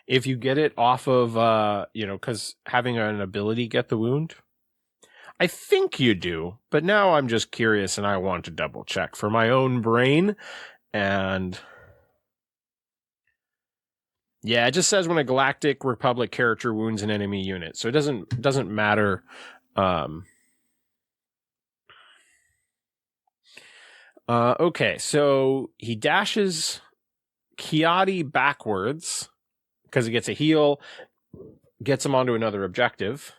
if you get it off of, because having an ability get the wound? I think you do, but now I'm just curious and I want to double check for my own brain. And yeah, it just says when a Galactic Republic character wounds an enemy unit, so it doesn't matter. Okay, so he dashes Kiadi backwards because he gets a heal, gets him onto another objective.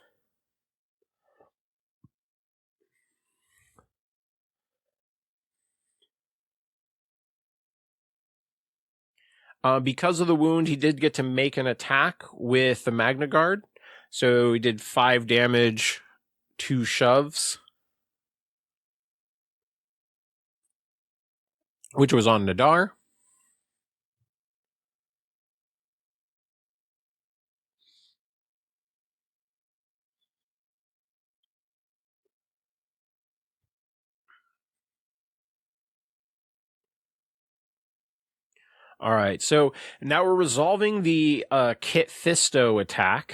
Because of the wound, he did get to make an attack with the Magna Guard. So he did 5 damage, 2 shoves, which was on Nadar. All right, so now we're resolving the Kit Fisto attack,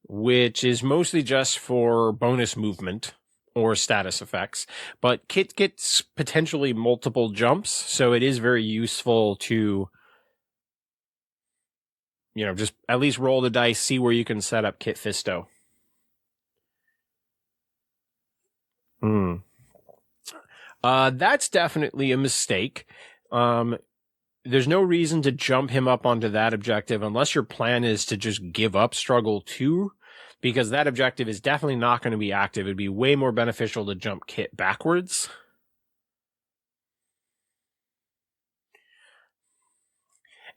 which is mostly just for bonus movement or status effects. But Kit gets potentially multiple jumps, so it is very useful to, just at least roll the dice, see where you can set up Kit Fisto. That's definitely a mistake. There's no reason to jump him up onto that objective unless your plan is to just give up Struggle 2, because that objective is definitely not going to be active. It'd be way more beneficial to jump Kit backwards.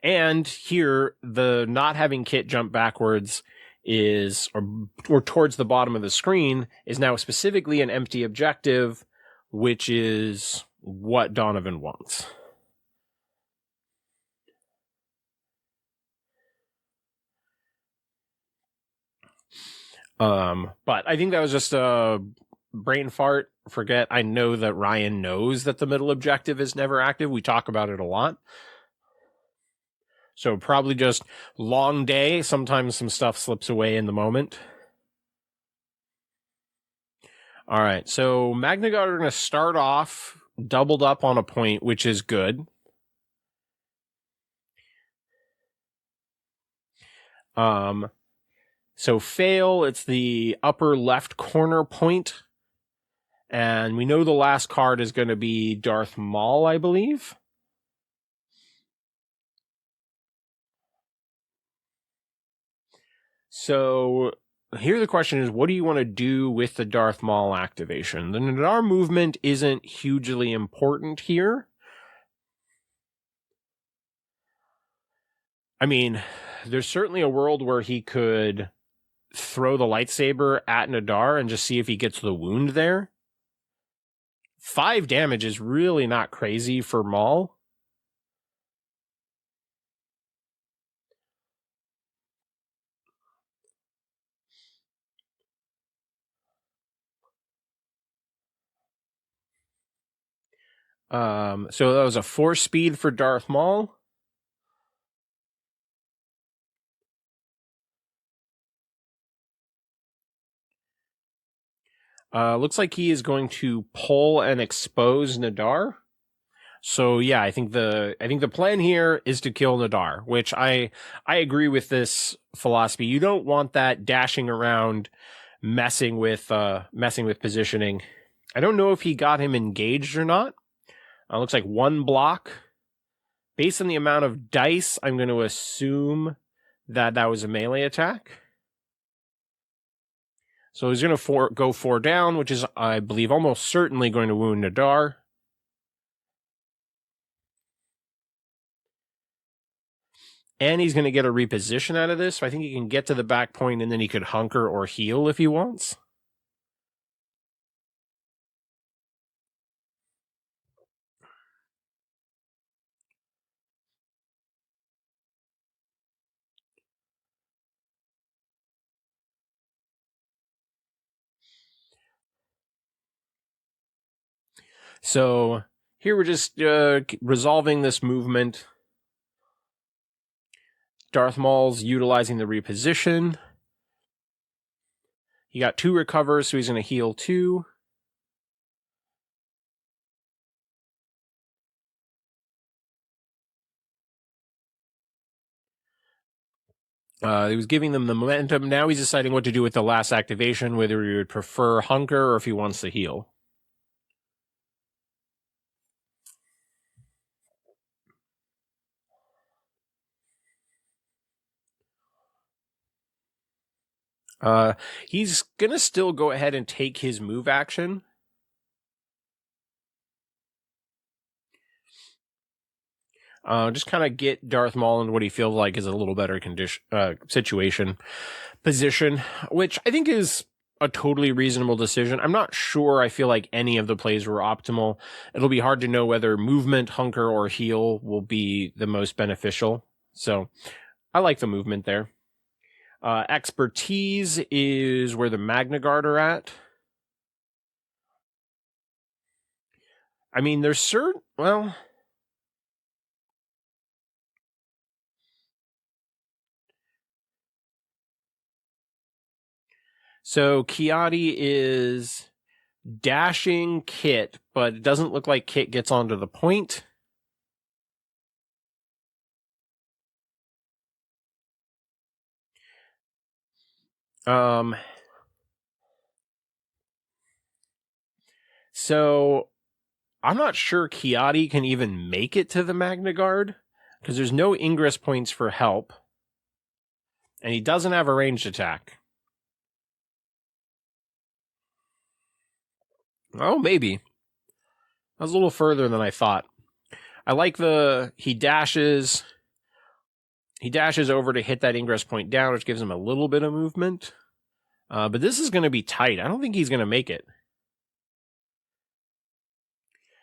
And here, the not having Kit jump backwards is, or towards the bottom of the screen, is now specifically an empty objective, which is what Donovan wants. But I think that was just a brain fart. Forget, I know that Ryan knows that the middle objective is never active. We talk about it a lot. So probably just long day. Sometimes some stuff slips away in the moment. All right, so Magna Guard are going to start off doubled up on a point, which is good. So fail, it's the upper left corner point. And we know the last card is going to be Darth Maul, I believe. So here the question is, what do you want to do with the Darth Maul activation? The Nadar movement isn't hugely important here. I mean, there's certainly a world where he could throw the lightsaber at Nadar and just see if he gets the wound there. 5 damage is really not crazy for Maul. So that was a 4 speed for Darth Maul. Looks like he is going to pull and expose Nadar. So yeah, I think the plan here is to kill Nadar, which I agree with this philosophy. You don't want that dashing around, messing with positioning. I don't know if he got him engaged or not. Looks like 1 block. Based on the amount of dice, I'm going to assume that was a melee attack. So he's going to go 4 down, which is, I believe, almost certainly going to wound Nadar. And he's going to get a reposition out of this, so I think he can get to the back point and then he could hunker or heal if he wants. So here we're just resolving this movement. Darth Maul's utilizing the reposition. He got 2 recovers, so he's going to heal 2. He was giving them the momentum. Now he's deciding what to do with the last activation, whether he would prefer hunker or if he wants to heal. He's going to still go ahead and take his move action. Just kind of get Darth Maul into what he feels like is a little better position, which I think is a totally reasonable decision. I'm not sure I feel like any of the plays were optimal. It'll be hard to know whether movement, hunker, or heal will be the most beneficial. So I like the movement there. Expertise is where the Magna Guard are at. I mean, there's certain... Well... So Kiadi is dashing Kit, but it doesn't look like Kit gets onto the point. So I'm not sure Kiadi can even make it to the Magna Guard because there's no ingress points for help. And he doesn't have a ranged attack. Oh, maybe. That was a little further than I thought. I like he dashes over to hit that ingress point down, which gives him a little bit of movement. But this is going to be tight. I don't think he's going to make it.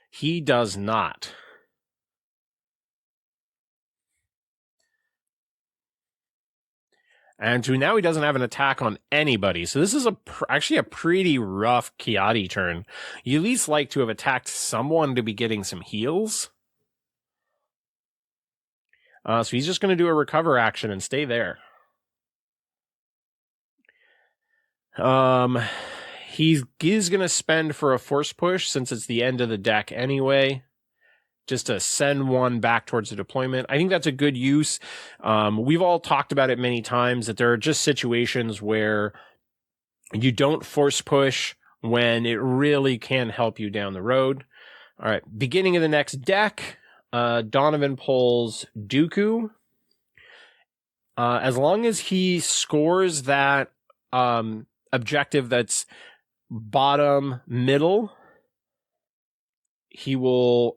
He does not. And so now he doesn't have an attack on anybody. So this is actually a pretty rough Kiadi turn. You at least like to have attacked someone to be getting some heals. So he's just going to do a recover action and stay there. He's going to spend for a force push since it's the end of the deck anyway, just to send one back towards the deployment. I think that's a good use. We've all talked about it many times that there are just situations where you don't force push when it really can help you down the road. All right, beginning of the next deck, Donovan pulls Dooku. As long as he scores that objective that's bottom middle, he would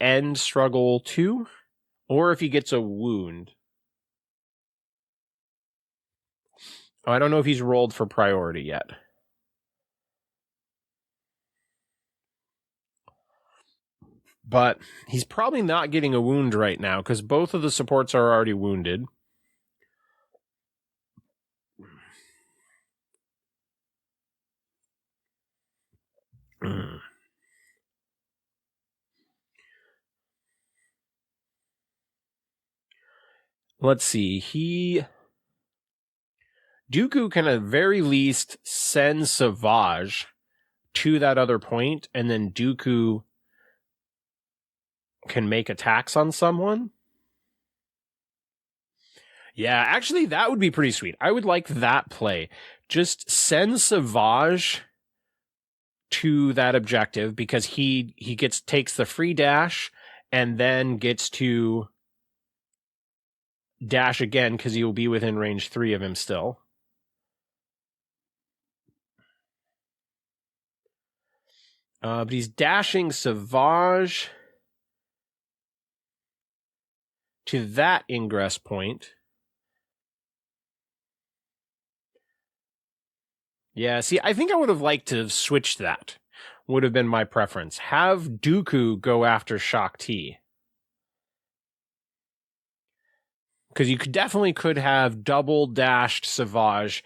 end struggle 2, or if he gets a wound. Oh, I don't know if he's rolled for priority yet. But he's probably not getting a wound right now because both of the supports are already wounded. Let's see. Dooku can at very least send Savage to that other point, and then Dooku can make attacks on someone. Yeah, actually, that would be pretty sweet. I would like that play. Just send Savage to that objective because he takes the free dash and then gets to dash again because he will be within range 3 of him still. But he's dashing Savage to that ingress point. Yeah, see, I think I would have liked to have switched that. Would have been my preference. Have Dooku go after Shaak Ti. Because you definitely could have double dashed Savage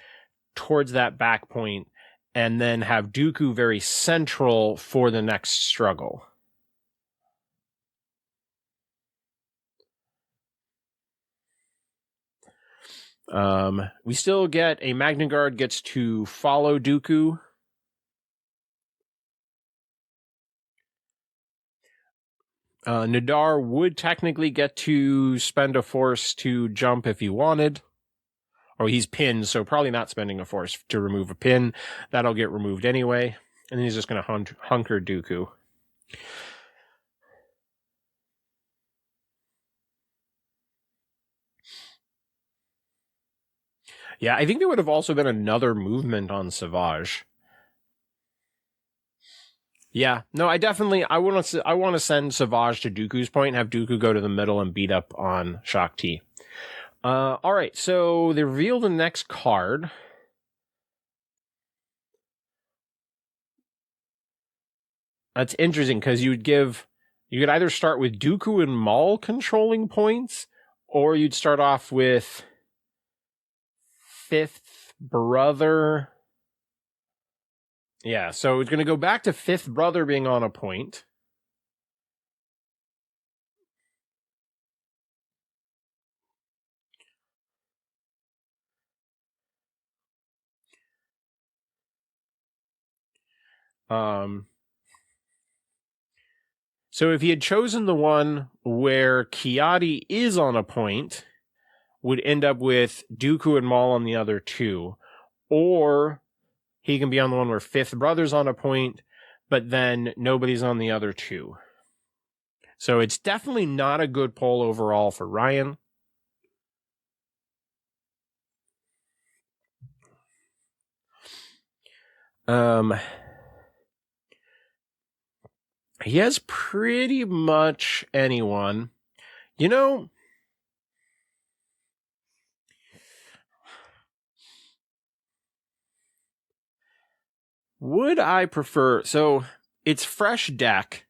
towards that back point and then have Dooku very central for the next struggle. We still get a Magna Guard gets to follow Dooku. Nadar would technically get to spend a force to jump if he wanted. Or he's pinned, so probably not spending a force to remove a pin. That'll get removed anyway. And then he's just going to hunker Dooku. Yeah, I think there would have also been another movement on Savage. Yeah, no, I want to send Savage to Dooku's point and have Dooku go to the middle and beat up on Shaak Ti. All right, so they reveal the next card. That's interesting because you could either start with Dooku and Maul controlling points, or you'd start off with Fifth Brother. Yeah, so it's going to go back to Fifth Brother being on a point. So if he had chosen the one where Ki-Adi is on a point, would end up with Dooku and Maul on the other two. Or he can be on the one where Fifth Brother's on a point, but then nobody's on the other two. So it's definitely not a good poll overall for Ryan. He has pretty much anyone. You know, would I prefer... So, it's fresh deck.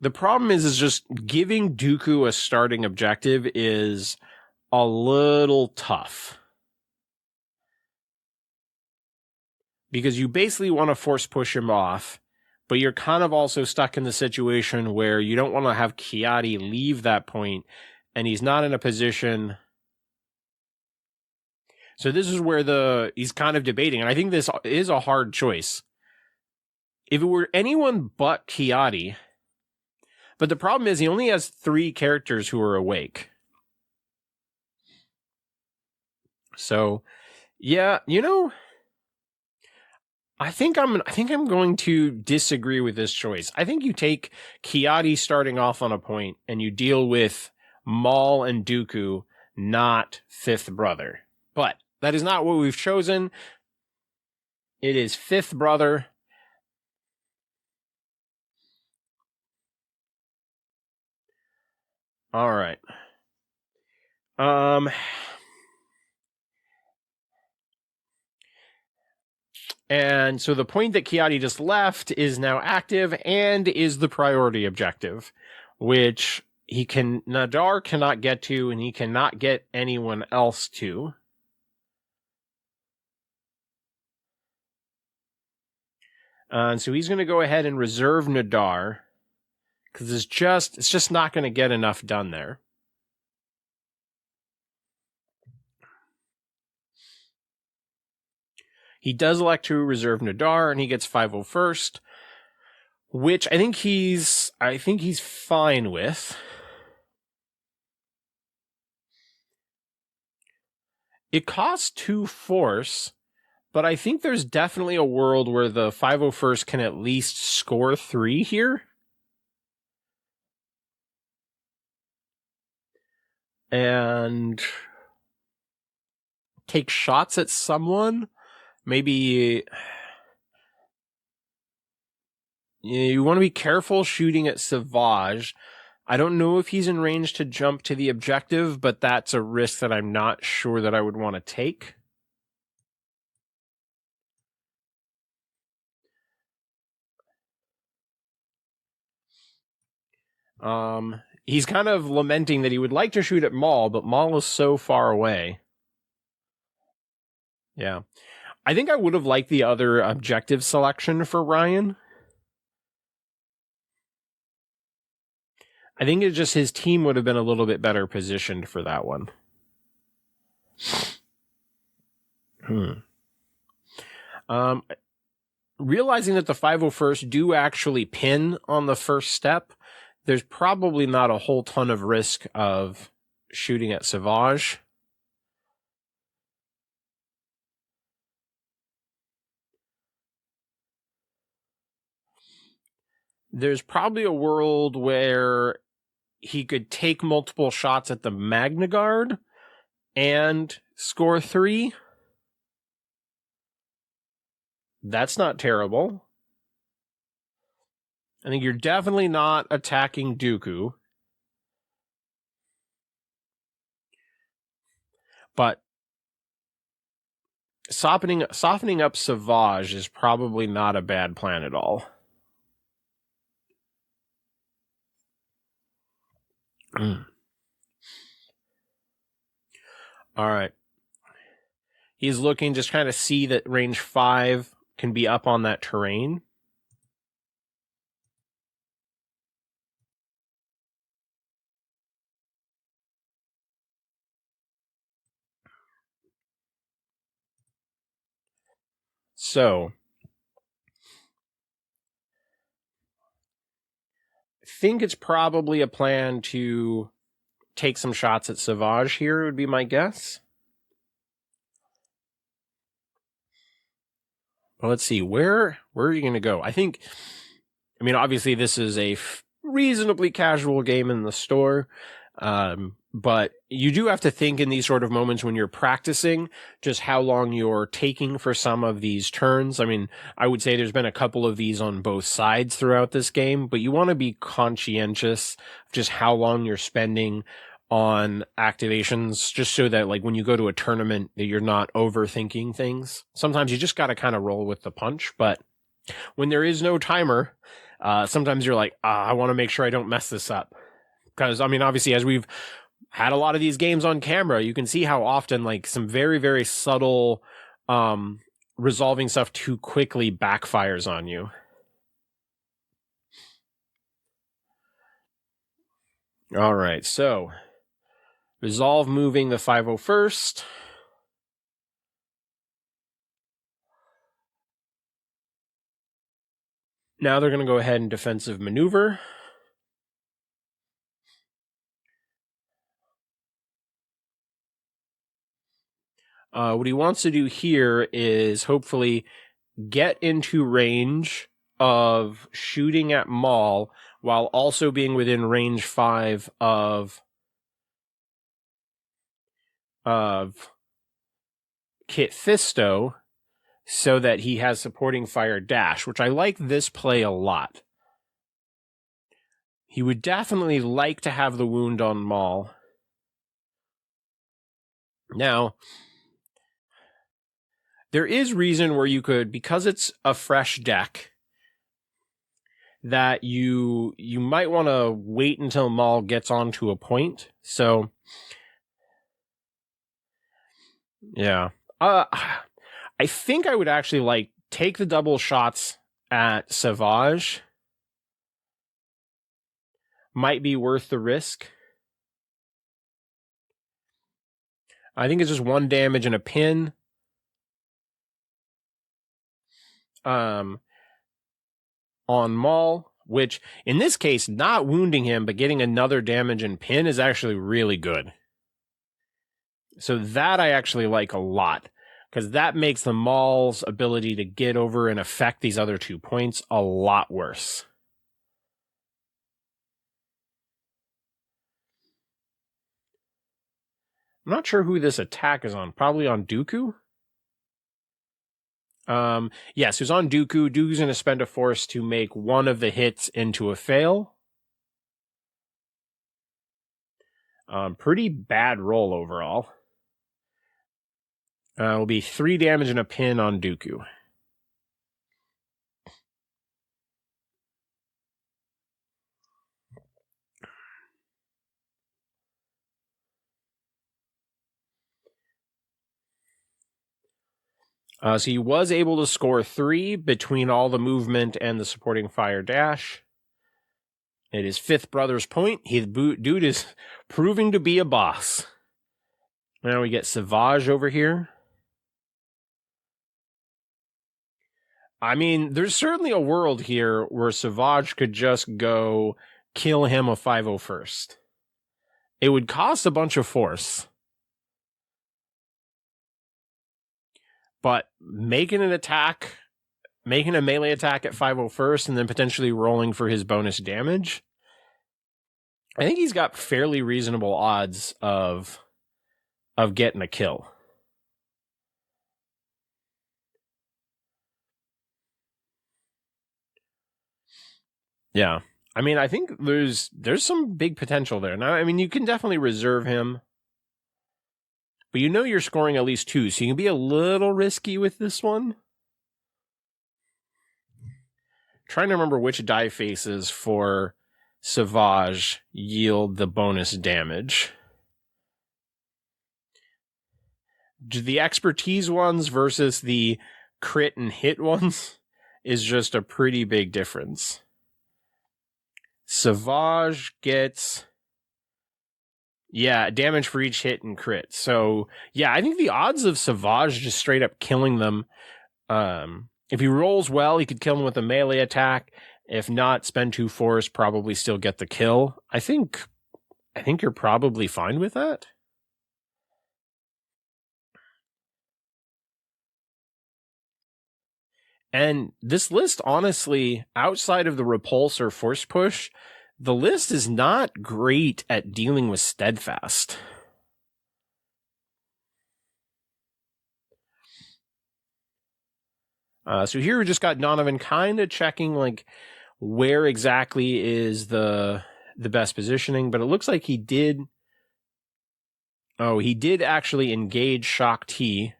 The problem is just giving Dooku a starting objective is a little tough. Because you basically want to force push him off, but you're kind of also stuck in the situation where you don't want to have Ki-Adi leave that point, and he's not in a position... So this is where he's kind of debating, and I think this is a hard choice. If it were anyone but Ki-Adi, but the problem is he only has 3 characters who are awake. So, yeah, you know, I think I'm going to disagree with this choice. I think you take Ki-Adi starting off on a point, and you deal with Maul and Dooku, not Fifth Brother. But that is not what we've chosen. It is Fifth Brother. All right. And so the point that Ki-Adi just left is now active and is the priority objective, which Nadar cannot get to, and he cannot get anyone else to. And so he's going to go ahead and reserve Nadar, because it's just not going to get enough done there. He does elect to reserve Nadar, and he gets 501st, which I think he's fine with. It costs 2 force, but I think there's definitely a world where the 501st can at least score 3 here. And take shots at someone. Maybe you want to be careful shooting at Savage. I don't know if he's in range to jump to the objective, but that's a risk that I'm not sure that I would want to take. He's kind of lamenting that he would like to shoot at Maul, but Maul is so far away. Yeah. I think I would have liked the other objective selection for Ryan. I think it's just his team would have been a little bit better positioned for that one. Realizing that the 501st do actually pin on the first step, there's probably not a whole ton of risk of shooting at Savage. There's probably a world where he could take multiple shots at the Magna Guard and score 3. That's not terrible. I think you're definitely not attacking Dooku. But softening up Savage is probably not a bad plan at all. All right. He's looking, just kind of see that range 5 can be up on that terrain. So, I think it's probably a plan to take some shots at Savage here, would be my guess. Well, let's see, where are you going to go? I mean, obviously this is a reasonably casual game in the store, but you do have to think in these sort of moments when you're practicing just how long you're taking for some of these turns. I mean, I would say there's been a couple of these on both sides throughout this game, but you want to be conscientious of just how long you're spending on activations, just so that like when you go to a tournament that you're not overthinking things. Sometimes you just got to kind of roll with the punch, but when there is no timer, sometimes you're like, I want to make sure I don't mess this up. Because, I mean, obviously, as we've had a lot of these games on camera, you can see how often like some very, very subtle resolving stuff too quickly backfires on you. All right, so resolve moving the 501st. Now they're going to go ahead and defensive maneuver. What he wants to do here is hopefully get into range of shooting at Maul while also being within range 5 of Kit Fisto, so that he has supporting fire dash, which I like this play a lot. He would definitely like to have the wound on Maul. Now, there is reason where you could, because it's a fresh deck, that you might want to wait until Maul gets onto a point. So, yeah. I think I would actually like take the double shots at Savage. Might be worth the risk. I think it's just 1 damage and a pin. On Maul, which in this case, not wounding him, but getting another damage and pin is actually really good. So that I actually like a lot, because that makes the Maul's ability to get over and affect these other 2 points a lot worse. I'm not sure who this attack is on. Probably on Dooku? Yes, who's on Dooku. Dooku's going to spend a force to make one of the hits into a fail. Pretty bad roll overall. Will be 3 damage and a pin on Dooku. So he was able to score 3 between all the movement and the supporting fire dash. It is fifth brother's point. Dude is proving to be a boss. Now we get Savage over here. I mean, there's certainly a world here where Savage could just go kill him a 5-0 first. It would cost a bunch of force. But making a melee attack at 5-0 first and then potentially rolling for his bonus damage, I think he's got fairly reasonable odds of getting a kill. Yeah. I mean, I think there's some big potential there. Now, I mean, you can definitely reserve him, but you know you're scoring at least 2, so you can be a little risky with this one. Trying to remember which die faces for Savage yield the bonus damage. The expertise ones versus the crit and hit ones is just a pretty big difference. Savage gets, damage for each hit and crit. So, yeah, I think the odds of Savage just straight up killing them, if he rolls well, he could kill them with a melee attack. If not, spend 2 force, probably still get the kill. I think you're probably fine with that. And this list, honestly, outside of the repulse or force push, the list is not great at dealing with steadfast. So here we just got Donovan kind of checking like where exactly is the best positioning, but it looks like he did actually engage Shock T.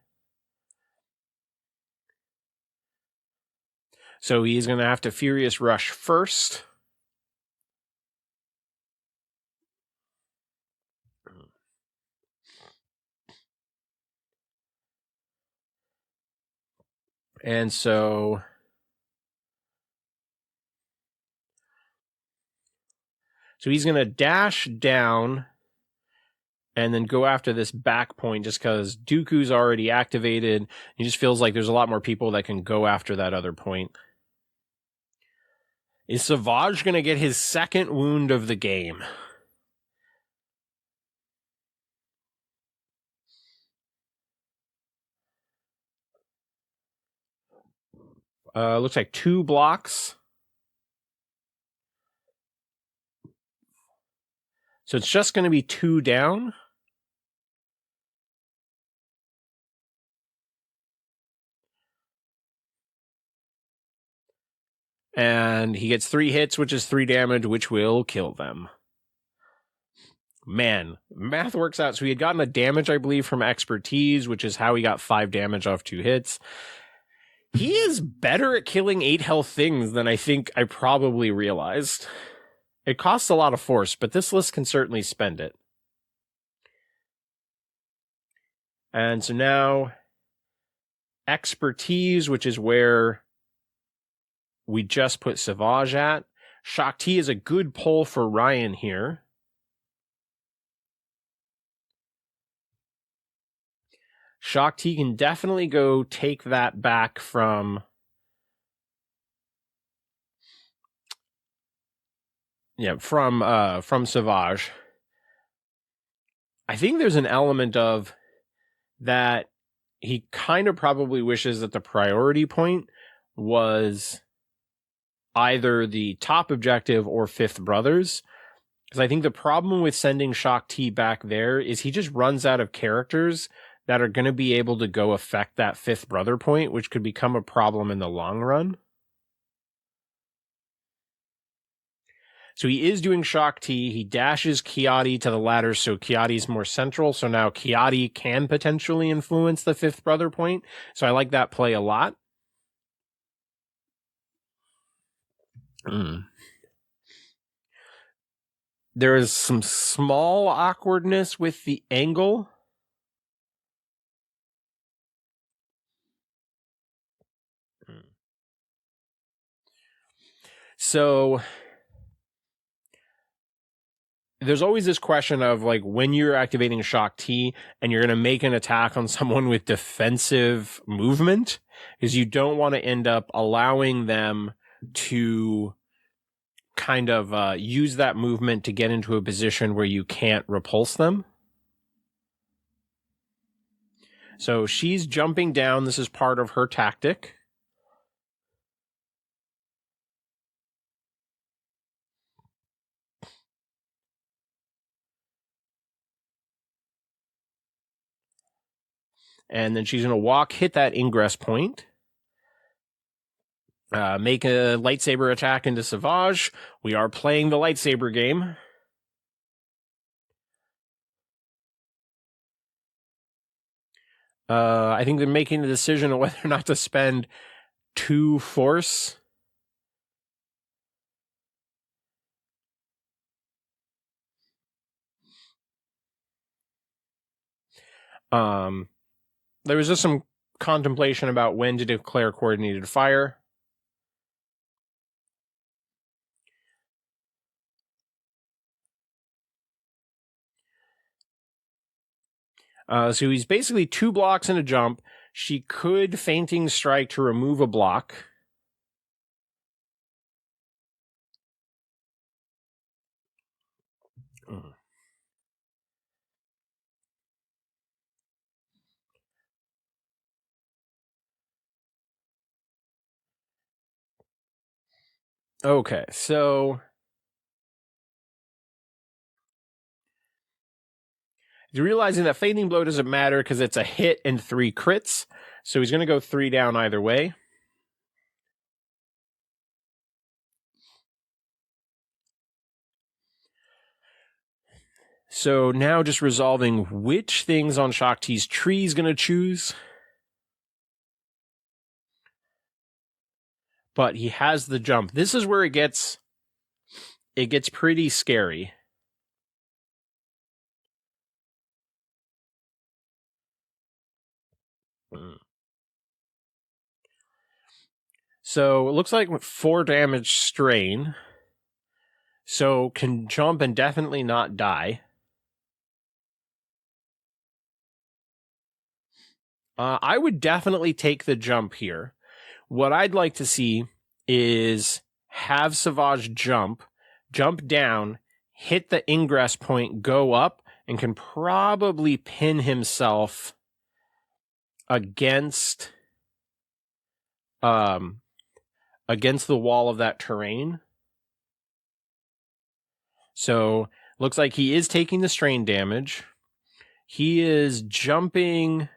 So he's going to have to Furious Rush first. And so he's going to dash down and then go after this back point just because Dooku's already activated. He just feels like there's a lot more people that can go after that other point. Is Savage going to get his second wound of the game? Looks like 2 blocks. So it's just going to be 2 down. And he gets 3 hits, which is 3 damage, which will kill them. Man, math works out. So he had gotten a damage, I believe, from expertise, which is how he got 5 damage off 2 hits. He is better at killing 8 health things than I think I probably realized. It costs a lot of force, but this list can certainly spend it. And so now, expertise, which is where we just put Savage at. Shock T is a good pull for Ryan here. Shock T can definitely go take that back from Savage. I think there's an element of that he kind of probably wishes that the priority point was either the top objective or Fifth Brothers. Because I think the problem with sending Shock T back there is he just runs out of characters that are going to be able to go affect that Fifth Brother point, which could become a problem in the long run. So he is doing Shock T. He dashes Kiadi to the ladder, so Kiadi's more central. So now Kiadi can potentially influence the Fifth Brother point. So I like that play a lot. There is some small awkwardness with the angle. So there's always this question of like when you're activating Shock T and you're going to make an attack on someone with defensive movement, is you don't want to end up allowing them to kind of use that movement to get into a position where you can't repulse them. So she's jumping down. This is part of her tactic. And then she's going to walk, hit that ingress point. Make a lightsaber attack into Savage. We are playing the lightsaber game. I think they're making the decision of whether or not to spend 2 force. There was just some contemplation about when to declare coordinated fire. So he's basically 2 blocks and a jump. She could fainting strike to remove a block. Okay, so he's realizing that fainting blow doesn't matter because it's a hit and 3 crits. So he's going to go 3 down either way. So now just resolving which things on Shock T's tree he's going to choose. But he has the jump. This is where it gets pretty scary. So it looks like 4 damage strain. So can jump and definitely not die. I would definitely take the jump here. What I'd like to see is have Savage jump down, hit the ingress point, go up, and can probably pin himself against the wall of that terrain. So looks like he is taking the strain damage. He is jumping.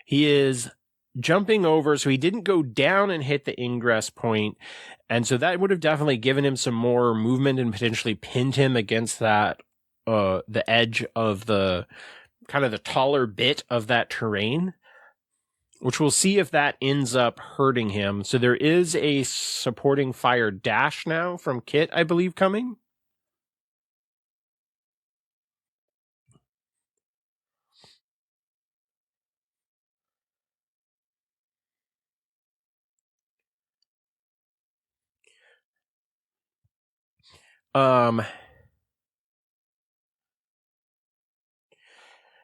He is jumping over, so he didn't go down and hit the ingress point. And so that would have definitely given him some more movement and potentially pinned him against that, the edge of the kind of the taller bit of that terrain, which we'll see if that ends up hurting him. So there is a supporting fire dash now from Kit, I believe, coming.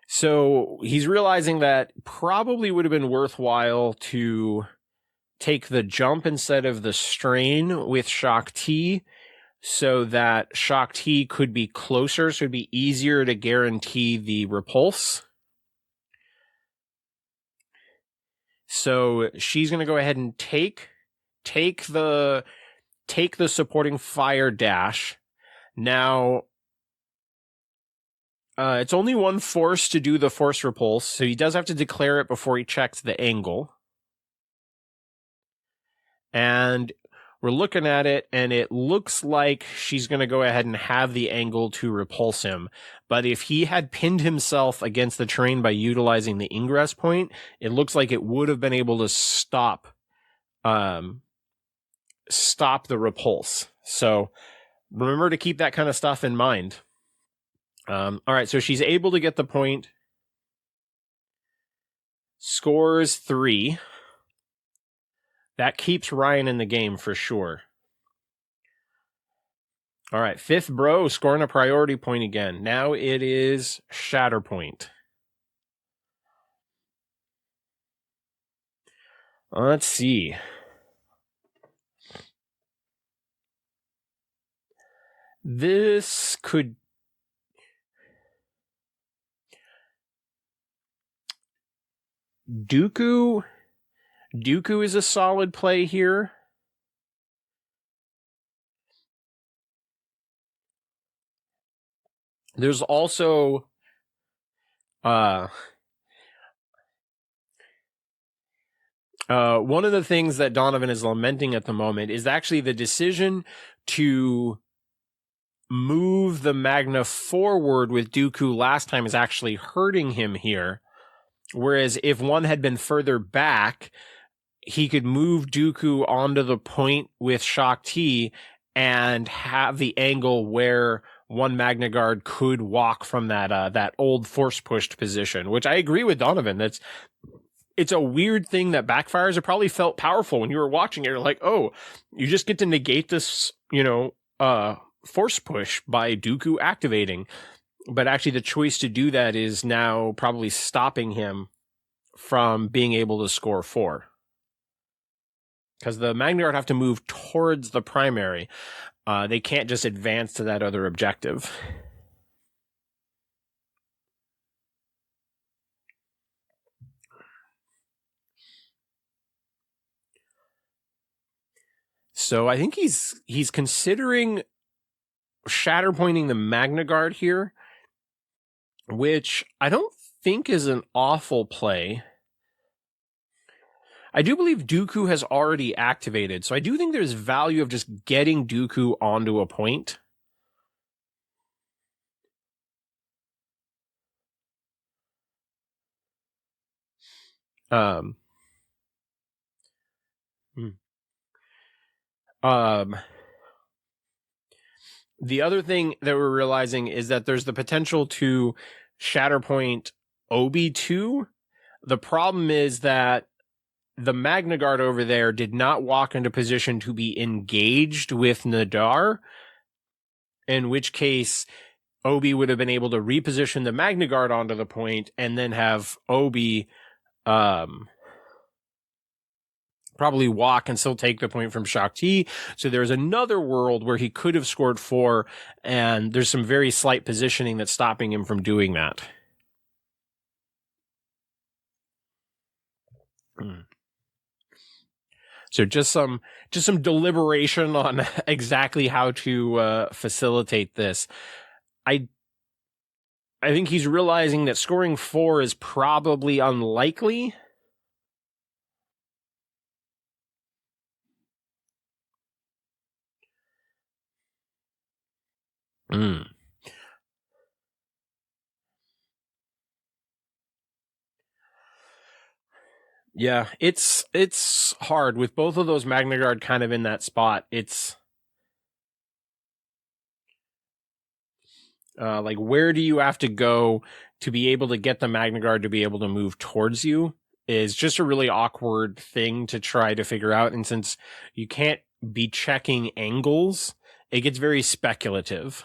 So he's realizing that probably would have been worthwhile to take the jump instead of the strain with Shock T, so that Shock T could be closer, so it'd be easier to guarantee the repulse. So she's going to go ahead and take the supporting fire dash. Now, it's only 1 force to do the force repulse, so he does have to declare it before he checks the angle. And we're looking at it, and it looks like she's going to go ahead and have the angle to repulse him. But if he had pinned himself against the terrain by utilizing the ingress point, it looks like it would have been able to stop the repulse. So remember to keep that kind of stuff in mind. All right, so she's able to get the point. scores 3. That keeps Ryan in the game for sure. All right, 5th bro scoring a priority point again. Now it is Shatterpoint. Let's see. This could... Dooku is a solid play here. There's also one of the things that Donovan is lamenting at the moment is actually the decision to move the Magna forward with Dooku last time is actually hurting him here. Whereas if one had been further back, he could move Dooku onto the point with Shaak Ti and have the angle where one Magna Guard could walk from that old force pushed position, which I agree with Donovan. It's a weird thing that backfires. It probably felt powerful when you were watching it. You're like, oh, you just get to negate this, force push by Dooku activating. But actually the choice to do that is now probably stopping him from being able to score 4. Because the Magna Guard have to move towards the primary. They can't just advance to that other objective. So I think he's considering Shatterpointing the Magna Guard here, which I don't think is an awful play. I do believe Dooku has already activated, so I do think there's value of just getting Dooku onto a point. The other thing that we're realizing is that there's the potential to Shatterpoint Obi 2. The problem is that the Magna Guard over there did not walk into position to be engaged with Nadar, in which case Obi would have been able to reposition the Magna Guard onto the point and then have Obi probably walk and still take the point from Shaak Ti. So there's another world where he could have scored 4, and there's some very slight positioning that's stopping him from doing that. So just some deliberation on exactly how to facilitate this. I think he's realizing that scoring 4 is probably unlikely. Yeah, it's hard with both of those Magna Guard kind of in that spot. It's like, where do you have to go to be able to get the Magna Guard to be able to move towards you is just a really awkward thing to try to figure out. And since you can't be checking angles, it gets very speculative.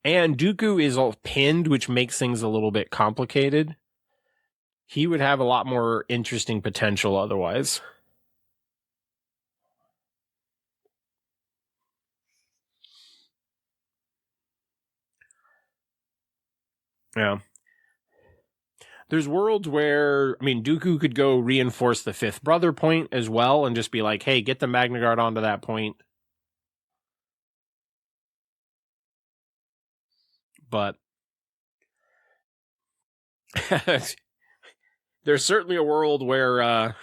And Dooku is all pinned, which makes things a little bit complicated. He would have a lot more interesting potential otherwise. Yeah. There's worlds where, Dooku could go reinforce the 5th brother point as well and just be like, hey, get the Magna Guard onto that point. But there's certainly a world where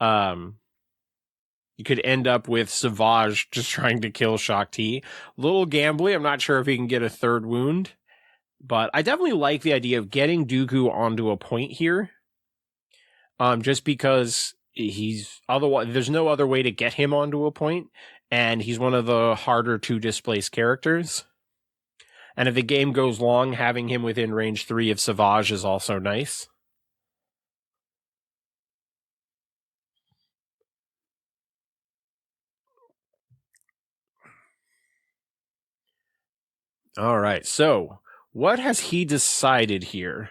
you could end up with Savage just trying to kill Shaak Ti. A little gambly. I'm not sure if he can get a 3rd wound. But I definitely like the idea of getting Dooku onto a point here. Just because there's no other way to get him onto a point, and he's one of the harder to displace characters. And if the game goes long, having him within range 3 of Savage is also nice. All right, so what has he decided here?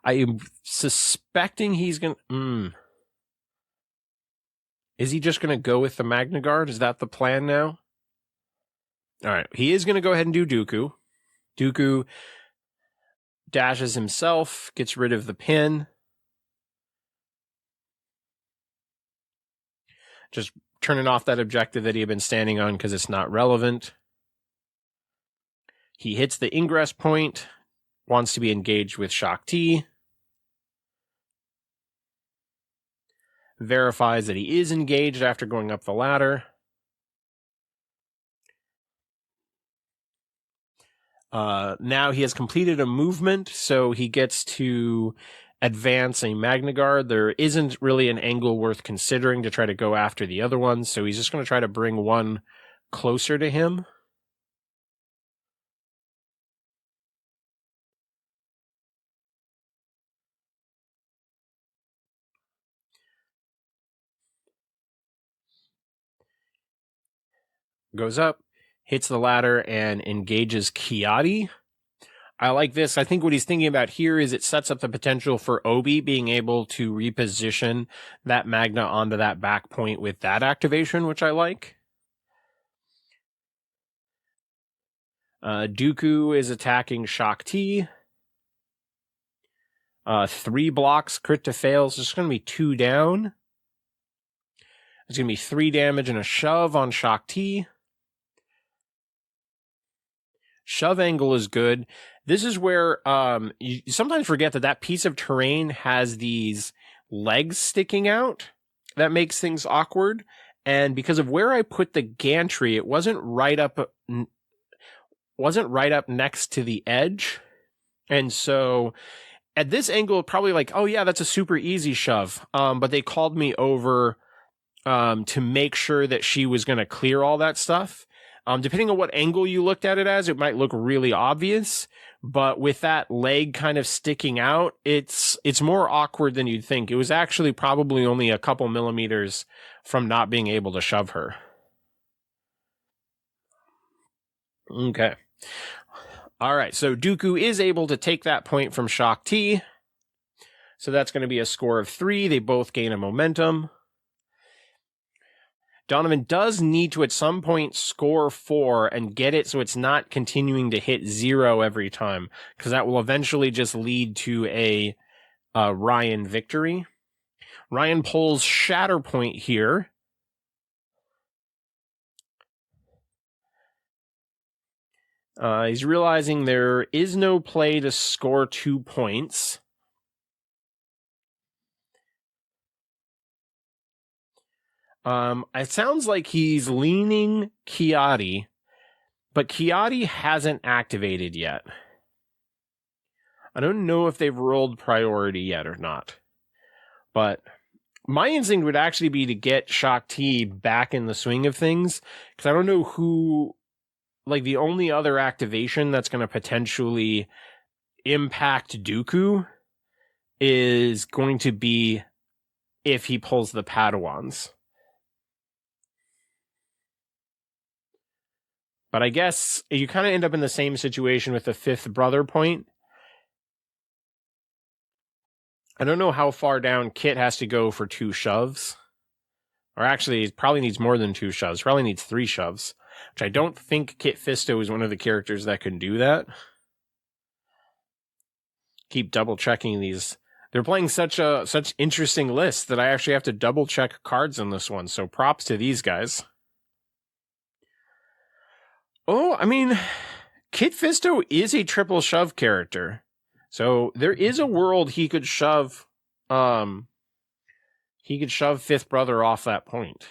I am suspecting he's going to... Is he just going to go with the Magna Guard? Is that the plan now? All right, he is going to go ahead and do Dooku. Dooku dashes himself, gets rid of the pin. Just turning off that objective that he had been standing on because it's not relevant. He hits the ingress point, wants to be engaged with Shaak Ti. Verifies that he is engaged after going up the ladder. Now he has completed a movement, so he gets to advance a Magna Guard. There isn't really an angle worth considering to try to go after the other one, so he's just going to try to bring one closer to him. Goes up, hits the ladder, and engages Kiadi. I like this. I think what he's thinking about here is it sets up the potential for Obi being able to reposition that Magna onto that back point with that activation, which I like. Dooku is attacking Shaak Ti. 3 blocks, crit to fails. There's going to be 2 down. There's going to be 3 damage and a shove on Shaak Ti. Shove angle is good. This is where you sometimes forget that piece of terrain has these legs sticking out. That makes things awkward. And because of where I put the gantry, it wasn't right up next to the edge. And so at this angle, probably like, oh yeah, that's a super easy shove. But they called me over to make sure that she was going to clear all that stuff. Depending on what angle you looked at it as, it might look really obvious, but with that leg kind of sticking out, it's more awkward than you'd think. It was actually probably only a couple millimeters from not being able to shove her. Okay. All right, so Dooku is able to take that point from Shaak Ti. So that's going to be a score of 3. They both gain a momentum. Donovan does need to at some point score 4 and get it so it's not continuing to hit 0 every time, because that will eventually just lead to a Ryan victory. Ryan pulls Shatterpoint here. He's realizing there is no play to score 2 points. It sounds like he's leaning Kiadi, but Kiadi hasn't activated yet. I don't know if they've rolled priority yet or not, but my instinct would actually be to get Shaak Ti back in the swing of things, because I don't know who, like the only other activation that's going to potentially impact Dooku is going to be if he pulls the Padawans. But I guess you kind of end up in the same situation with the 5th brother point. I don't know how far down Kit has to go for 2 shoves. Or actually, it probably needs more than 2 shoves. Probably needs 3 shoves. Which I don't think Kit Fisto is one of the characters that can do that. Keep double checking these. They're playing such interesting lists that I actually have to double check cards in this one. So props to these guys. Oh, I mean, Kit Fisto is a triple shove character. So there is a world he could shove 5th brother off that point.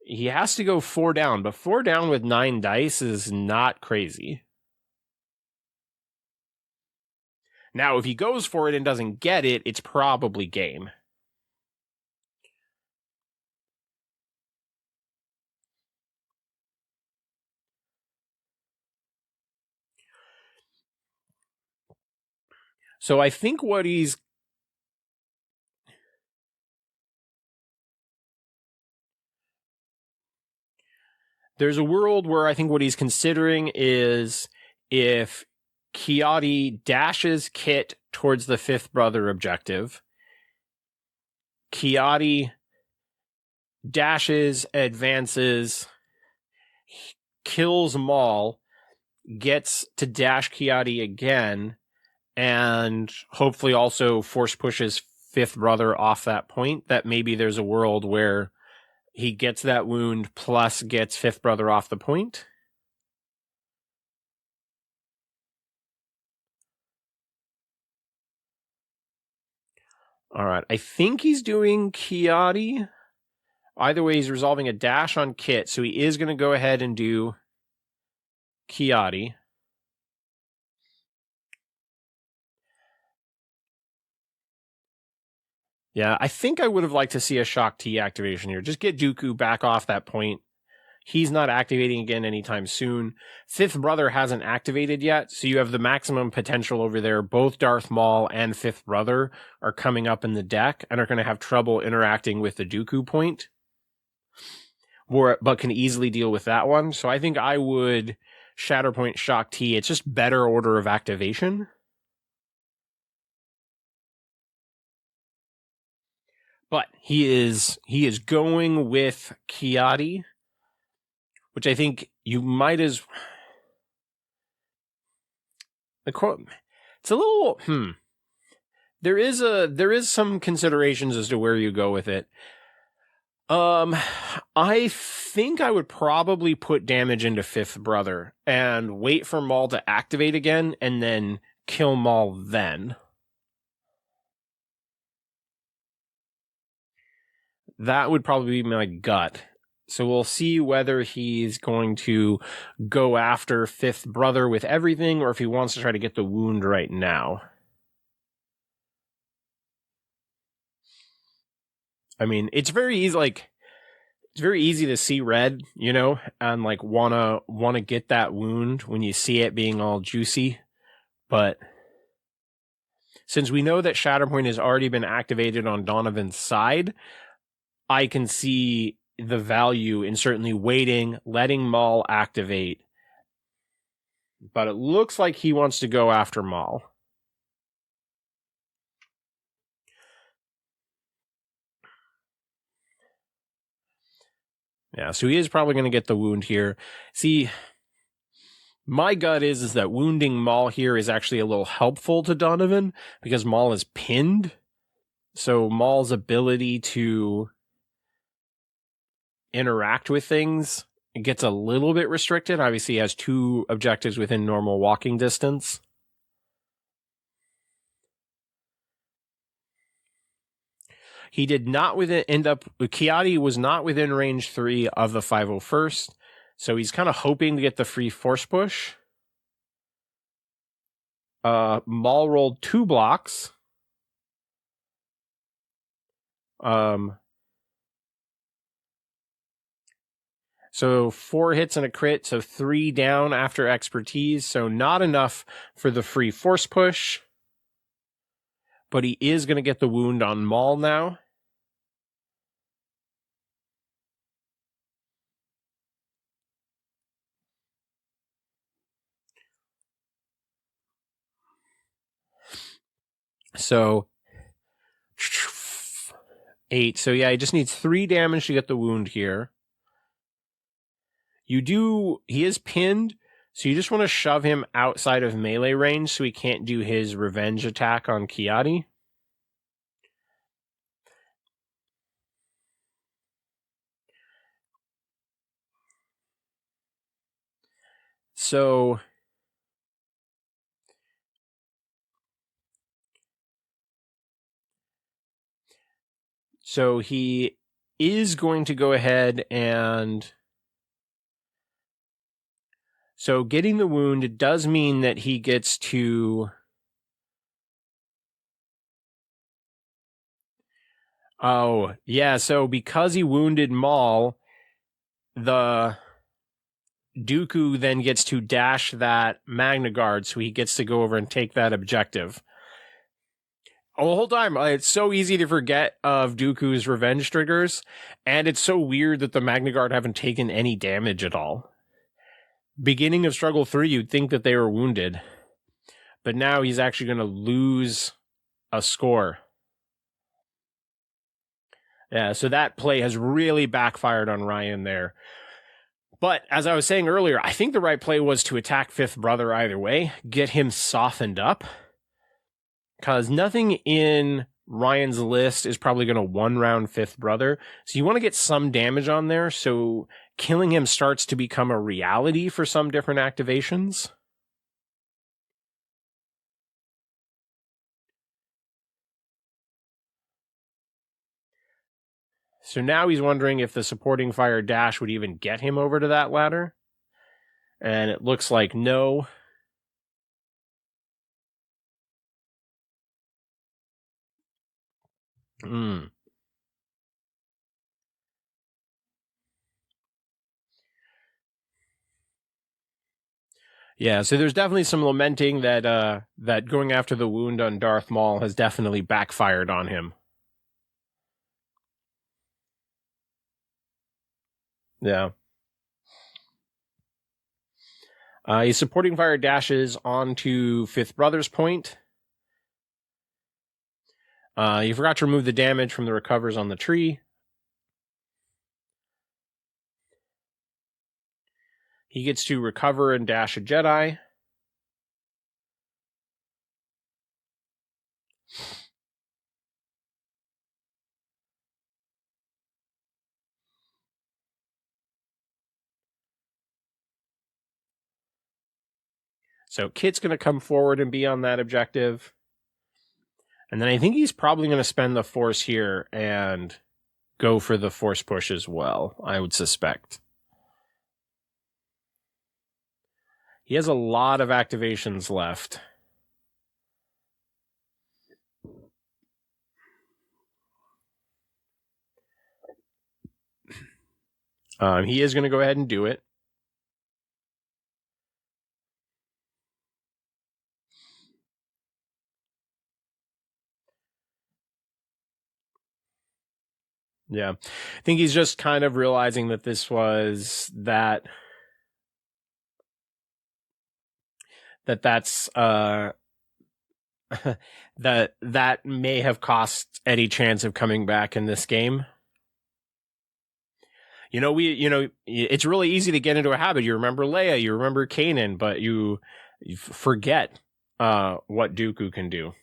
He has to go 4 down, but 4 down with 9 dice is not crazy. Now, if he goes for it and doesn't get it, it's probably game. So I think what he's... There's a world where I think what he's considering is if Kiadi dashes Kit towards the fifth brother objective, Kiadi dashes, advances, kills Maul, gets to dash Kiadi again, and hopefully also force pushes fifth brother off that point, that maybe there's a world where he gets that wound plus gets fifth brother off the point. All right. I think he's doing Kiadi. Either way, he's resolving a dash on Kit, so he is going to go ahead and do Kiadi. Yeah, I think I would have liked to see a Shock T activation here. Just get Dooku back off that point. He's not activating again anytime soon. Fifth Brother hasn't activated yet, so you have the maximum potential over there. Both Darth Maul and Fifth Brother are coming up in the deck and are going to have trouble interacting with the Dooku point, but can easily deal with that one. So I think I would Shatterpoint Shock T. It's just better order of activation. But he is going with Kiadi, which I think you might as... It's a little... There is some considerations as to where you go with it. I think I would probably put damage into Fifth Brother and wait for Maul to activate again and then kill Maul then. That would probably be my gut. So we'll see whether he's going to go after Fifth Brother with everything or if he wants to try to get the wound right now. I mean, it's very easy, it's very easy to see red, and wanna get that wound when you see it being all juicy. But since we know that Shatterpoint has already been activated on Donovan's side, I can see the value in certainly waiting, letting Maul activate. But it looks like he wants to go after Maul. Yeah, so he is probably going to get the wound here. See, my gut is that wounding Maul here is actually a little helpful to Donovan because Maul is pinned. So Maul's ability to interact with things gets a little bit restricted. Obviously, he has two objectives within normal walking distance. He did not Kiadi was not within range 3 of the 501st, so he's kind of hoping to get the free force push. Maul rolled 2 blocks. So 4 hits and a crit, so 3 down after expertise, so not enough for the free force push. But he is going to get the wound on Maul now. So 8. So yeah, he just needs 3 damage to get the wound here. He is pinned, so you just want to shove him outside of melee range so he can't do his revenge attack on Kiadi. So he is going to go ahead and... So getting the wound does mean that he gets to... Oh, yeah, so because he wounded Maul, the Dooku then gets to dash that Magna Guard, so he gets to go over and take that objective. Oh, the whole time, it's so easy to forget of Dooku's revenge triggers, and it's so weird that the Magna Guard haven't taken any damage at all. Beginning of Struggle 3, you'd think that they were wounded, but now he's actually going to lose a score. Yeah, so that play has really backfired on Ryan there. But as I was saying earlier, I think the right play was to attack Fifth Brother either way, get him softened up, because nothing in Ryan's list is probably going to one-round Fifth Brother. So you want to get some damage on there, so killing him starts to become a reality for some different activations. So now he's wondering if the supporting fire dash would even get him over to that ladder. And it looks like no. Yeah, so there's definitely some lamenting that that going after the wound on Darth Maul has definitely backfired on him. Yeah. He's supporting fire dashes onto Fifth Brother's point. You forgot to remove the damage from the recovers on the tree. He gets to recover and dash a Jedi. So Kit's going to come forward and be on that objective. And then I think he's probably going to spend the Force here and go for the Force push as well, I would suspect. He has a lot of activations left. He is going to go ahead and do it. Yeah. I think he's just kind of realizing that this was that's that may have cost any chance of coming back in this game. It's really easy to get into a habit. You remember Leia, you remember Kanan, but you forget what Dooku can do.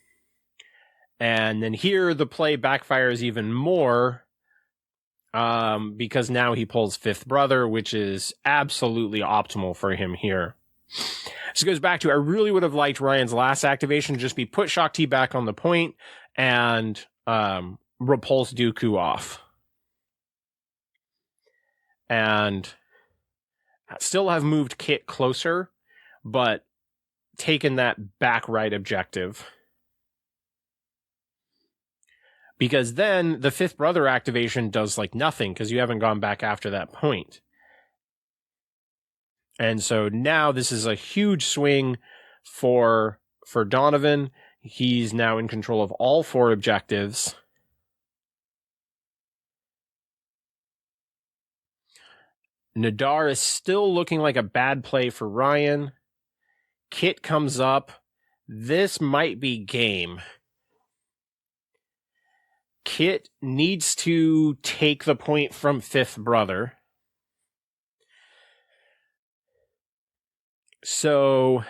And then here the play backfires even more because now he pulls Fifth Brother, which is absolutely optimal for him here. So it goes back to, I really would have liked Ryan's last activation to just be put Shaak Ti back on the point and repulse Dooku off. And still have moved Kit closer, but taken that back right objective. Because then the Fifth Brother activation does like nothing because you haven't gone back after that point. And so now this is a huge swing for Donovan. He's now in control of all 4 objectives. Nadar is still looking like a bad play for Ryan. Kit comes up. This might be game. Kit needs to take the point from Fifth Brother. So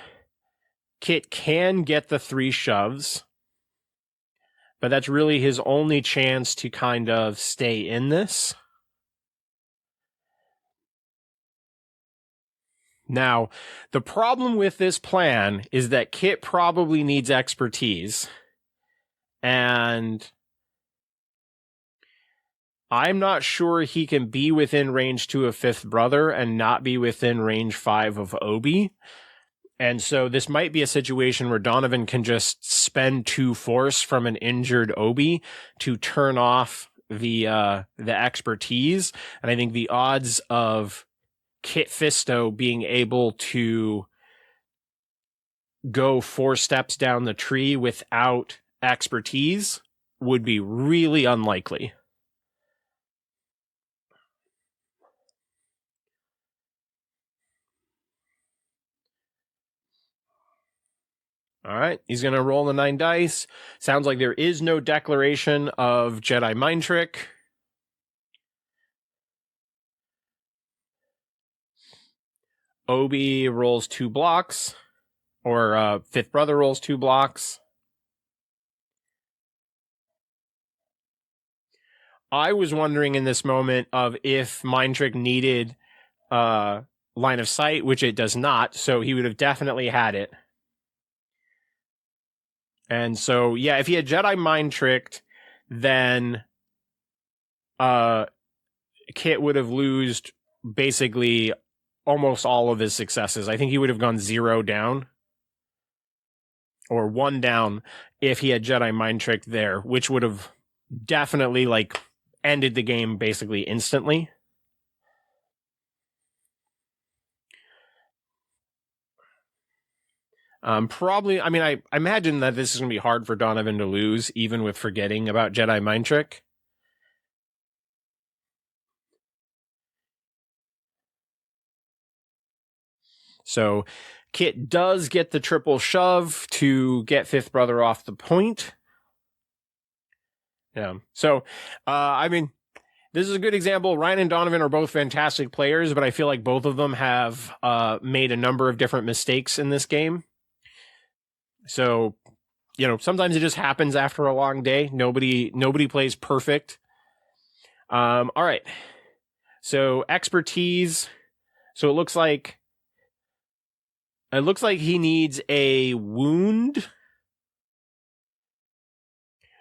Kit can get the 3 shoves, but that's really his only chance to kind of stay in this. Now, the problem with this plan is that Kit probably needs expertise, and I'm not sure he can be within range 2 of Fifth Brother and not be within range 5 of Obi. And so this might be a situation where Donovan can just spend 2 force from an injured Obi to turn off the expertise. And I think the odds of Kit Fisto being able to go 4 steps down the tree without expertise would be really unlikely. All right, he's going to roll the 9 dice. Sounds like there is no declaration of Jedi Mind Trick. Obi rolls 2 blocks, or Fifth Brother rolls 2 blocks. I was wondering in this moment of if Mind Trick needed line of sight, which it does not, so he would have definitely had it. And so, yeah, if he had Jedi Mind Tricked, then Kit would have lost basically almost all of his successes. I think he would have gone 0 down or 1 down if he had Jedi Mind Tricked there, which would have definitely ended the game basically instantly. Probably, I imagine that this is going to be hard for Donovan to lose, even with forgetting about Jedi Mind Trick. So Kit does get the triple shove to get Fifth Brother off the point. Yeah. So, this is a good example. Ryan and Donovan are both fantastic players, but I feel like both of them have made a number of different mistakes in this game. So, sometimes it just happens after a long day. Nobody plays perfect. All right. So expertise. So it looks like he needs a wound.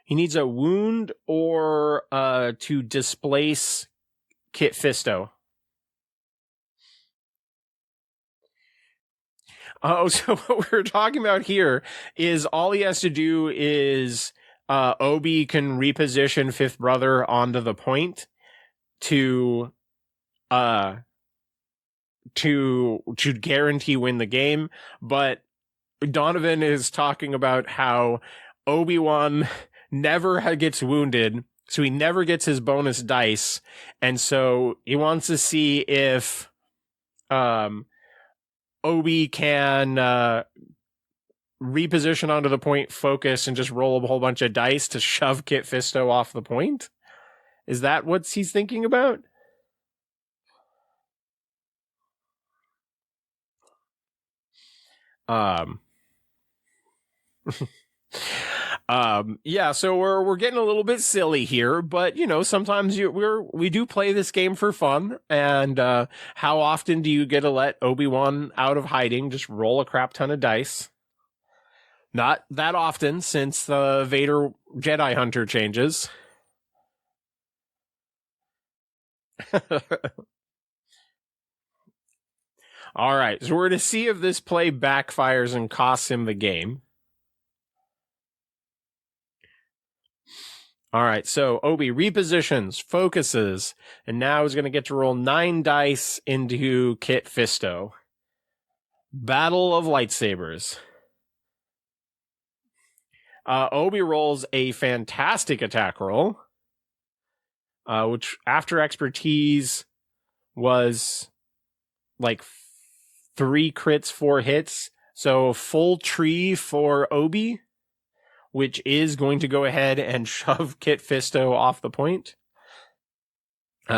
He needs a wound or to displace Kit Fisto. Oh, so what we're talking about here is all he has to do is Obi can reposition Fifth Brother onto the point to guarantee win the game. But Donovan is talking about how Obi-Wan never gets wounded, so he never gets his bonus dice, and so he wants to see if Obi can reposition onto the point, focus, and just roll a whole bunch of dice to shove Kit Fisto off the point. Is that what he's thinking about? Yeah, so we're getting a little bit silly here, but sometimes we do play this game for fun. And how often do you get to let Obi-Wan out of hiding just roll a crap ton of dice? Not that often, since the Vader Jedi Hunter changes. All right, so we're to see if this play backfires and costs him the game. All right, so Obi repositions, focuses, and now is going to get to roll 9 dice into Kit Fisto. Battle of lightsabers. Obi rolls a fantastic attack roll, which after expertise was 3 crits, 4 hits. So full tree for Obi, which is going to go ahead and shove Kit Fisto off the point.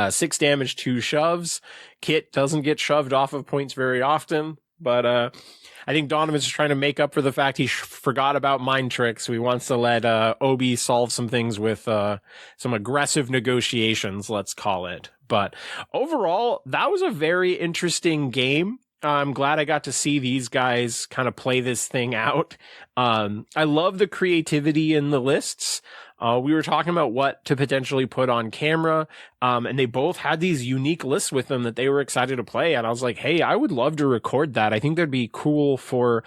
6 damage, 2 shoves. Kit doesn't get shoved off of points very often, but I think Donovan's trying to make up for the fact he forgot about mind tricks. So he wants to let Obi solve some things with some aggressive negotiations, let's call it. But overall, that was a very interesting game. I'm glad I got to see these guys kind of play this thing out. I love the creativity in the lists. We were talking about what to potentially put on camera, and they both had these unique lists with them that they were excited to play. And I was like, hey, I would love to record that. I think that'd be cool for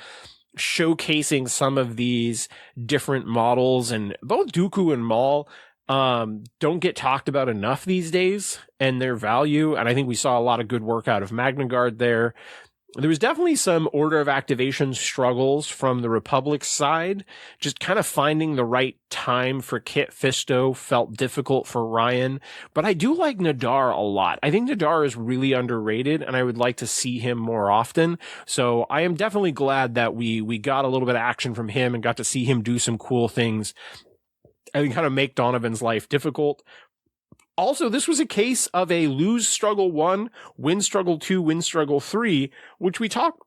showcasing some of these different models. And both Dooku and Maul don't get talked about enough these days and their value. And I think we saw a lot of good work out of Magna Guard there. There was definitely some order of activation struggles from the Republic side. Just kind of finding the right time for Kit Fisto felt difficult for Ryan. But I do like Nadar a lot. I think Nadar is really underrated, and I would like to see him more often. So I am definitely glad that we got a little bit of action from him and got to see him do some cool things and kind of make Donovan's life difficult. Also, this was a case of a lose struggle 1, win struggle 2, win struggle 3, which we talk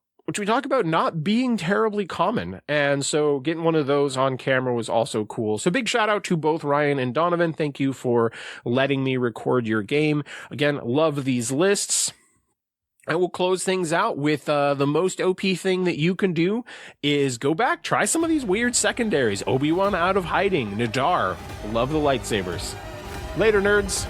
about not being terribly common. And so getting one of those on camera was also cool. So big shout out to both Ryan and Donovan. Thank you for letting me record your game. Again, love these lists. And we'll close things out with the most OP thing that you can do is go back, try some of these weird secondaries. Obi-Wan out of hiding, Nadar, love the lightsabers. Later, nerds.